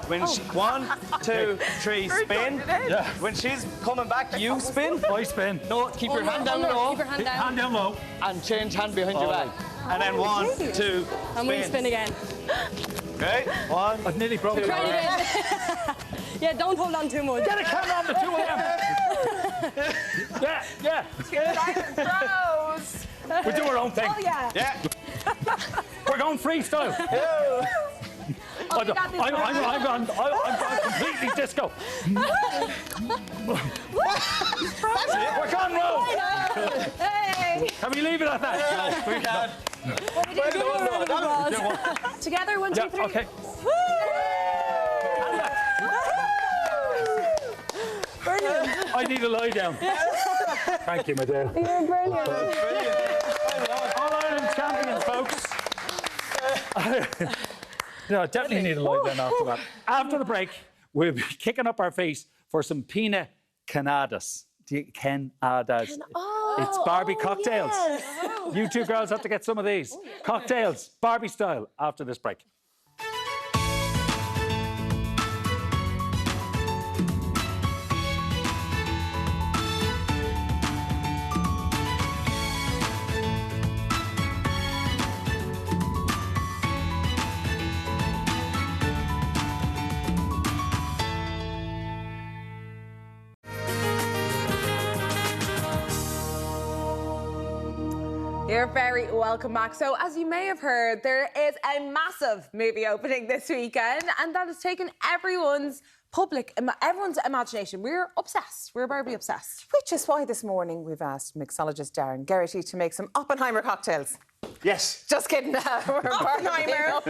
When she, 1, 2, 3, spin. Yeah. When she's coming back, you spin. I spin. No, keep your hand down no, low. keep your hand down. Hand down low. And change hand behind your back. And then 1, 2, spin. And we spin again. Okay, 1. I've nearly broken Try it again. Yeah, don't hold on too much. Get a camera on the two of them. Yeah. Throws. We do our own thing. Oh, yeah. Yeah. We're going freestyle. I'm completely disco. We're gone, Ro. Hey. Can we leave it at that? Yeah, we can. Together, 1, 2, 3. Okay. Brilliant. I need to lie down. Thank you, my dear. You're brilliant. All Ireland champions, folks. No, I definitely need to lie down after that. After the break, we'll be kicking up our feet for some pina coladas. Coladas. It's Barbie cocktails. Yes. You two girls have to get some of these. Cocktails, Barbie style, after this break. You're very welcome back. So, as you may have heard, there is a massive movie opening this weekend, and that has taken everyone's imagination. We're obsessed. We're Barbie obsessed. Which is why this morning we've asked mixologist Darren Geraghty to make some Oppenheimer cocktails. Yes. Just kidding. We're Oppenheimer.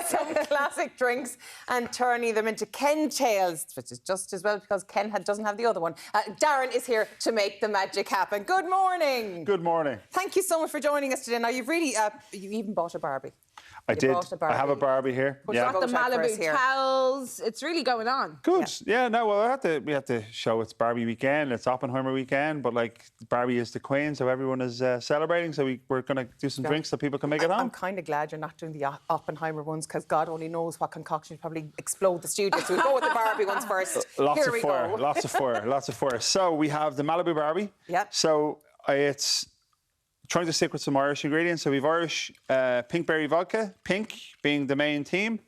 some classic drinks and turning them into Ken tales, which is just as well because Ken doesn't have the other one. Darren is here to make the magic happen. Good morning. Good morning. Thank you so much for joining us today. Now, you've really, you even bought a Barbie. I did. I have a Barbie here. Got the Malibu towels. It's really going on. Good. Yeah. No. Well, we have to show it's Barbie weekend. It's Oppenheimer weekend. But like Barbie is the queen, so everyone is celebrating. So we're going to do some drinks so people can make it home. I'm kind of glad you're not doing the Oppenheimer ones because God only knows what concoction would probably explode the studio. So we'll go with the Barbie ones first. Lots of fire. Lots of fire. Lots of fire. So we have the Malibu Barbie. Yeah. So it's trying to stick with some Irish ingredients. So we've Irish pink berry vodka, pink being the main theme.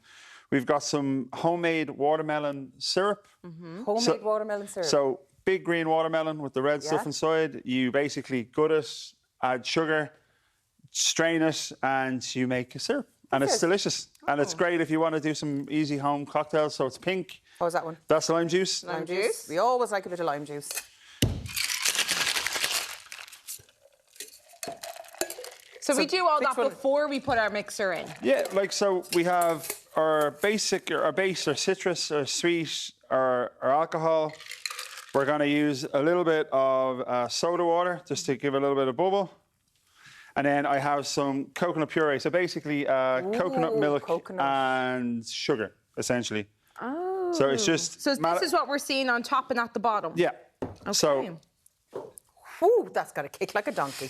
We've got some homemade watermelon syrup. Homemade watermelon syrup. So big green watermelon with the red stuff inside. You basically gut it, add sugar, strain it, and you make a syrup. And it's delicious. And it's great if you want to do some easy home cocktails. So it's pink. What was that one? That's lime juice. Lime juice. We always like a bit of lime juice. So we do all that before we put our mixer in? Yeah, like so we have our base, our citrus, our sweet, our alcohol. We're going to use a little bit of soda water just to give a little bit of bubble. And then I have some coconut puree. So basically coconut milk and sugar, essentially. Oh. So it's just... So this is what we're seeing on top and at the bottom? Yeah. Okay. So... Ooh, that's got to kick like a donkey.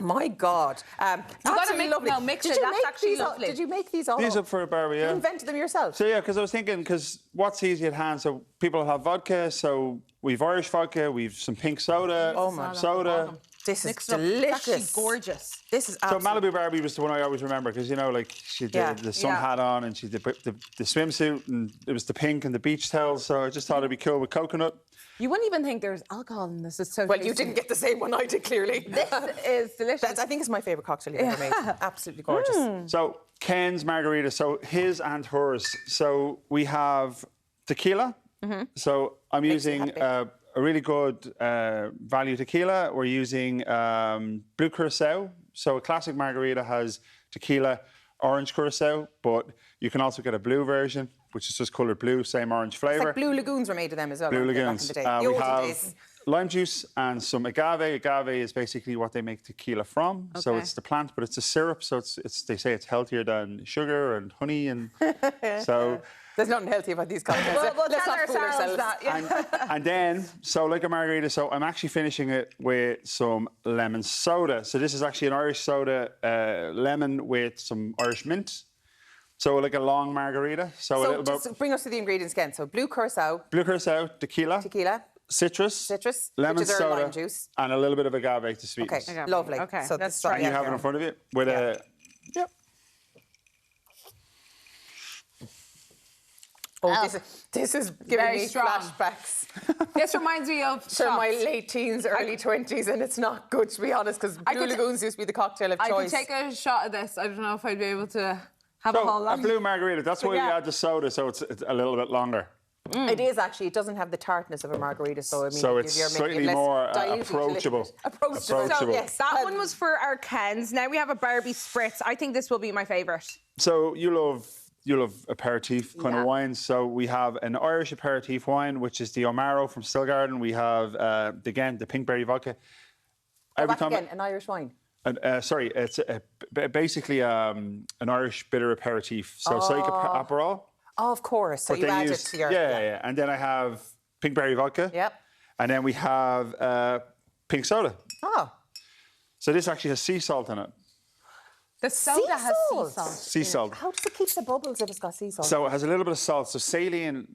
My God. Absolutely lovely. Mix it. That's actually lovely. Did you make these all These up for a Barbie, yeah. You invented them yourself? So yeah, because I was thinking, because what's easy at hand? So people have vodka, so we've Irish vodka, we've some pink soda, soda. This is delicious. It's actually gorgeous. This is So Malibu Barbie was the one I always remember, because, you know, like she had the sun hat on and she did the swimsuit, and it was the pink and the beach towels, so I just thought it'd be cool with coconut. You wouldn't even think there's alcohol in this. It's so well, you didn't get the same one I did, clearly. This is delicious. I think it's my favourite cocktail you've ever made. Absolutely gorgeous. So Ken's margarita, so his and hers. So we have tequila. So I'm using a really good value tequila. We're using blue curacao. So a classic margarita has tequila, orange curacao, but you can also get a blue version, which is just coloured blue, same orange flavour. It's like Blue Lagoons were made of them as well. Blue Lagoons. Back in the day. We have lime juice and some agave. Agave is basically what they make tequila from. Okay. So it's the plant, but it's a syrup. So it's they say it's healthier than sugar and honey, and so There's nothing healthy about these cocktails. We'll Let's tell not fool ourselves ourselves. that. Yeah. And then, so like a margarita, so I'm actually finishing it with some lemon soda. So this is actually an Irish soda, lemon with some Irish mint. So like a long margarita. So a So little just bring us to the ingredients again. So blue curacao. blue curacao, tequila, citrus, lemon which is our soda, lime juice. and a little bit of agave to sweeten. Okay, lovely. Okay, so let's this try And you have it in front of you with a. Yep. Oh, this is giving Very me strong. flashbacks. This reminds me of to my shots. late teens, early 20s, and it's not good, to be honest, because Blue Lagoons used to be the cocktail of I choice. could take a shot of this. I don't know if I'd be able to have a So whole a lot. blue margarita. That's why we add the soda, so it's a little bit longer. It is actually. It doesn't have the tartness of a margarita, so I mean, So it's you're making slightly it less more diluted a little approachable. bit. Approachable. So yes, that one was for our Kens. Now we have a Barbie Spritz. I think this will be my favourite. So you love aperitif kind of wines. So we have an Irish aperitif wine, which is the Omaro from Stillgarden. We have again the pinkberry vodka. Again, an Irish wine. Sorry, it's basically an Irish bitter aperitif. So it's like Aperol. Oh, of course. So but you they add use- it to your... Yeah. And then I have pinkberry vodka. Yep. And then we have pink soda. Oh. So this actually has sea salt in it. The soda has sea salt. Sea salt. How does it keep the bubbles if it's got sea salt? So it has a little bit of salt. So saline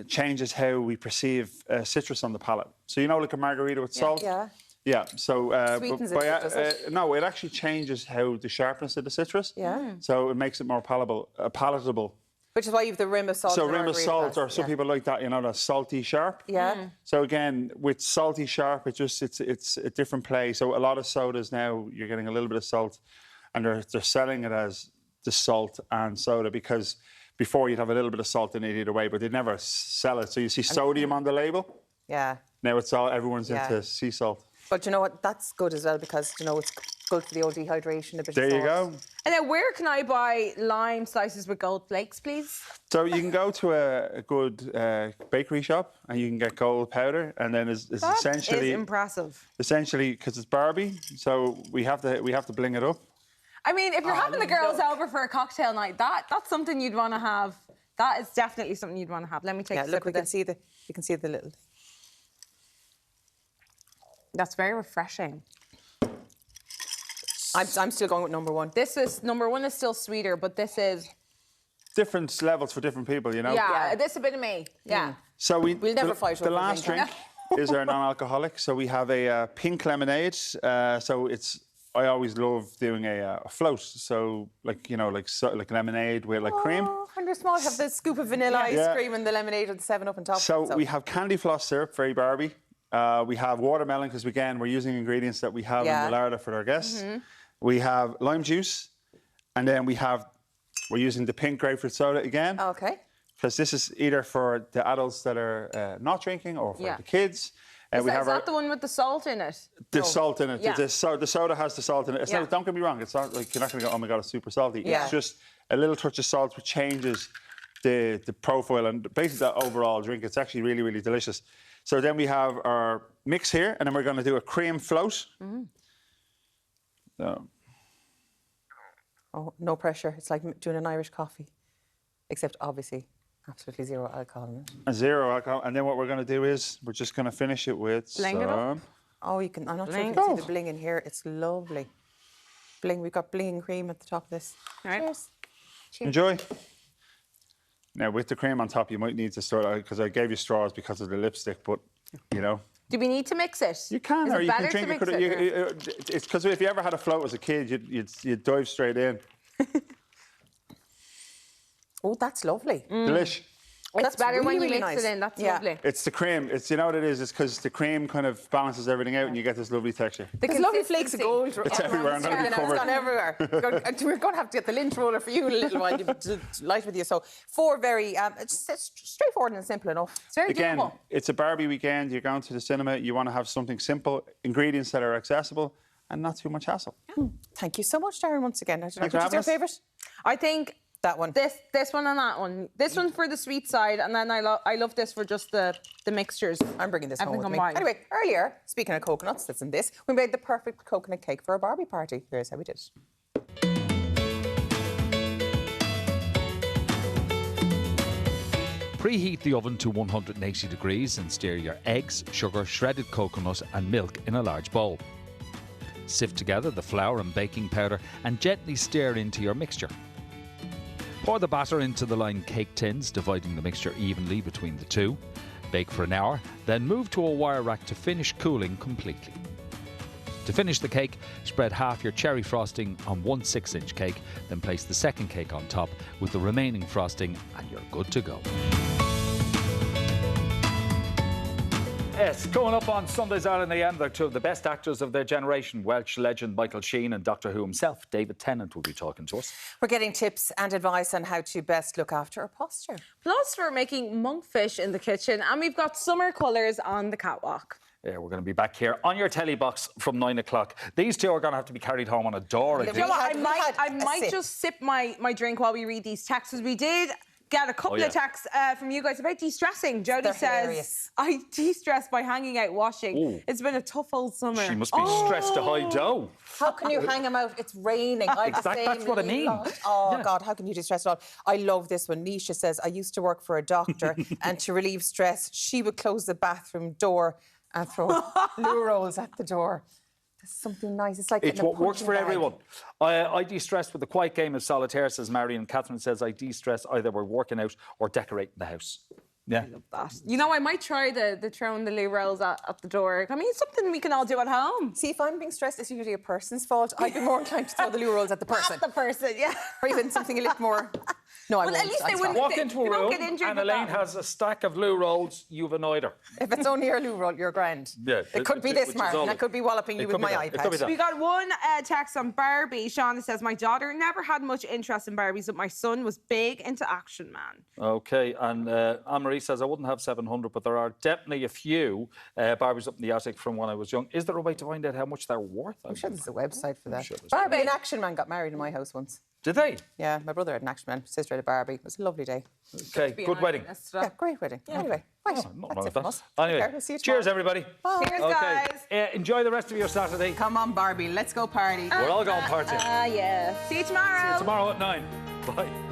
changes how we perceive citrus on the palate. So you know, like a margarita with salt. Yeah. Yeah. So Sweetens it, does it? no, it actually changes how the sharpness of the citrus. Yeah. So it makes it more palatable. Which is why you have the rim of salt. So in a rim of margarita salt, glass. or some people like that, you know, that salty sharp. Yeah. So again, with salty sharp, it's a different play. So a lot of sodas now, you're getting a little bit of salt, and they're selling it as the salt and soda, because before you'd have a little bit of salt in it either way, but they'd never sell it. So you see sodium on the label. Yeah. Now it's all everyone's Yeah. into sea salt. But you know what? That's good as well, because you know it's good for the old dehydration. A bit There of you salt. go. And then where can I buy lime slices with gold flakes, please? So you can go to a good bakery shop and you can get gold powder, and then it's That essentially is impressive. Essentially, because it's Barbie, so we have to bling it up. I mean, if you're having the girls over for a cocktail night, that's something you'd want to have. That is definitely something you'd want to have. Let me take a Yeah, sip look, of we can this. see the little. That's very refreshing. I'm still going with number one. Number one is still sweeter, but this is Different levels for different people, you know. this is a bit of me. Yeah. So we'll never fight the over last drink. drink is our non-alcoholic. So we have a pink lemonade. So I always love doing a float. So like lemonade with like cream. Oh, and you're small. Have the scoop of vanilla ice cream and the lemonade with the 7-Up on top. So we have candy floss syrup, very Barbie. We have watermelon, because again we're using ingredients that we have in the larder for our guests. Mm-hmm. We have lime juice, and then we're using the pink grapefruit soda again. Okay. Because this is either for the adults that are not drinking or for the kids. Is that the one with the salt in it? The salt in it. Yeah. The soda has the salt in it. Now, don't get me wrong. It's not like you're not going to go, oh my God, it's super salty. Yeah. It's just a little touch of salt which changes the profile and basically the overall drink. It's actually really, really delicious. So then we have our mix here, and then we're going to do a cream float. Mm-hmm. So. Oh, no pressure. It's like doing an Irish coffee, except obviously absolutely zero alcohol in it. A zero alcohol. And then what we're going to do is we're just going to finish it with Bling it up. some... Oh, you can. I'm not sure if you Bling. can see the bling in here. It's lovely. Bling. We've got bling and cream at the top of this. All right. Cheers. Enjoy. Now, with the cream on top, you might need to start, because I gave you straws because of the lipstick, but, you know. Do we need to mix it? You can, Is or it you better can drink to it. mix it, or- It's because if you ever had a float as a kid, you'd dive straight in. Oh, that's lovely. Delish. It's That's better when really, you really mix nice. it in. That's Yeah. lovely. It's the cream. You know what it is? It's because the cream kind of balances everything out and you get this lovely texture. There's lovely flakes of gold. It's everywhere. I'm going to be It's covered. gone everywhere. We're going to have to get the lint roller for you in a little while to light with you. So 4 very it's straightforward and simple enough. It's very Again, doable. it's a Barbie weekend. You're going to the cinema. You want to have something simple, ingredients that are accessible, and not too much hassle. Thank you so much, Darren, once again. Thanks for Which is having your us. favourite? I think that one. This one and that one. This one's for the sweet side, and then I love this for just the mixtures. I'm bringing this home Everything with me. combined. Anyway, earlier, speaking of coconuts, that's in this, we made the perfect coconut cake for a Barbie party. Here's how we did it. Preheat the oven to 180 degrees and stir your eggs, sugar, shredded coconut and milk in a large bowl. Sift together the flour and baking powder and gently stir into your mixture. Pour the batter into the lined cake tins, dividing the mixture evenly between the two. Bake for an hour, then move to a wire rack to finish cooling completely. To finish the cake, spread half your cherry frosting on one 6-inch cake, then place the second cake on top with the remaining frosting and you're good to go. Yes, coming up on Sunday's Ireland AM, they're two of the best actors of their generation. Welsh legend Michael Sheen and Doctor Who himself, David Tennant, will be talking to us. We're getting tips and advice on how to best look after our posture. Plus, we're making monkfish in the kitchen and we've got summer colours on the catwalk. Yeah, we're going to be back here on your telly box from 9 o'clock. These two are going to have to be carried home on a door. I might just sip my drink while we read these texts, because we did get a couple of texts from you guys about de-stressing. Jodie says, hilarious. I de-stress by hanging out washing. Ooh. It's been a tough old summer. She must be stressed to high dough. How can you hang them out? It's raining. That's what I mean. God, how can you de-stress at all? I love this one. Nisha says, I used to work for a doctor and to relieve stress, she would close the bathroom door and throw loo rolls at the door. There's something nice. It's like it's what works for everyone. I de-stress with a quiet game of solitaire, says Marion. Catherine says I de-stress either we're working out or decorating the house. Yeah. I love that. You know, I might try the throwing the loo rolls at the door. I mean, it's something we can all do at home. See, if I'm being stressed, it's usually a person's fault. I'd be more inclined to throw the loo rolls at the person. At the person, yeah. Or even something a little more... No, I won't. At least they wouldn't walk into a room and Elaine has a stack of loo rolls, you've annoyed her. If it's only your loo roll, you're grand. Yeah, it could be this, Martin. I could be walloping you with my iPad. We got one text on Barbie. Shauna says, my daughter never had much interest in Barbies, but my son was big into Action Man. OK, and Anne-Marie says, I wouldn't have 700, but there are definitely a few Barbies up in the attic from when I was young. Is there a way to find out how much they're worth? I'm sure there's a website for that. Barbie and Action Man got married in my house once. Did they? Yeah, my brother had an Action Man, sister had a Barbie. It was a lovely day. OK, good wedding. Yeah, great wedding. Yeah. Anyway, right, that's it from us. Anyway, cheers, everybody. Bye. Cheers, guys. Enjoy the rest of your Saturday. Come on, Barbie, let's go party. We're all going party. Yeah. See you tomorrow. See you tomorrow at 9. Bye.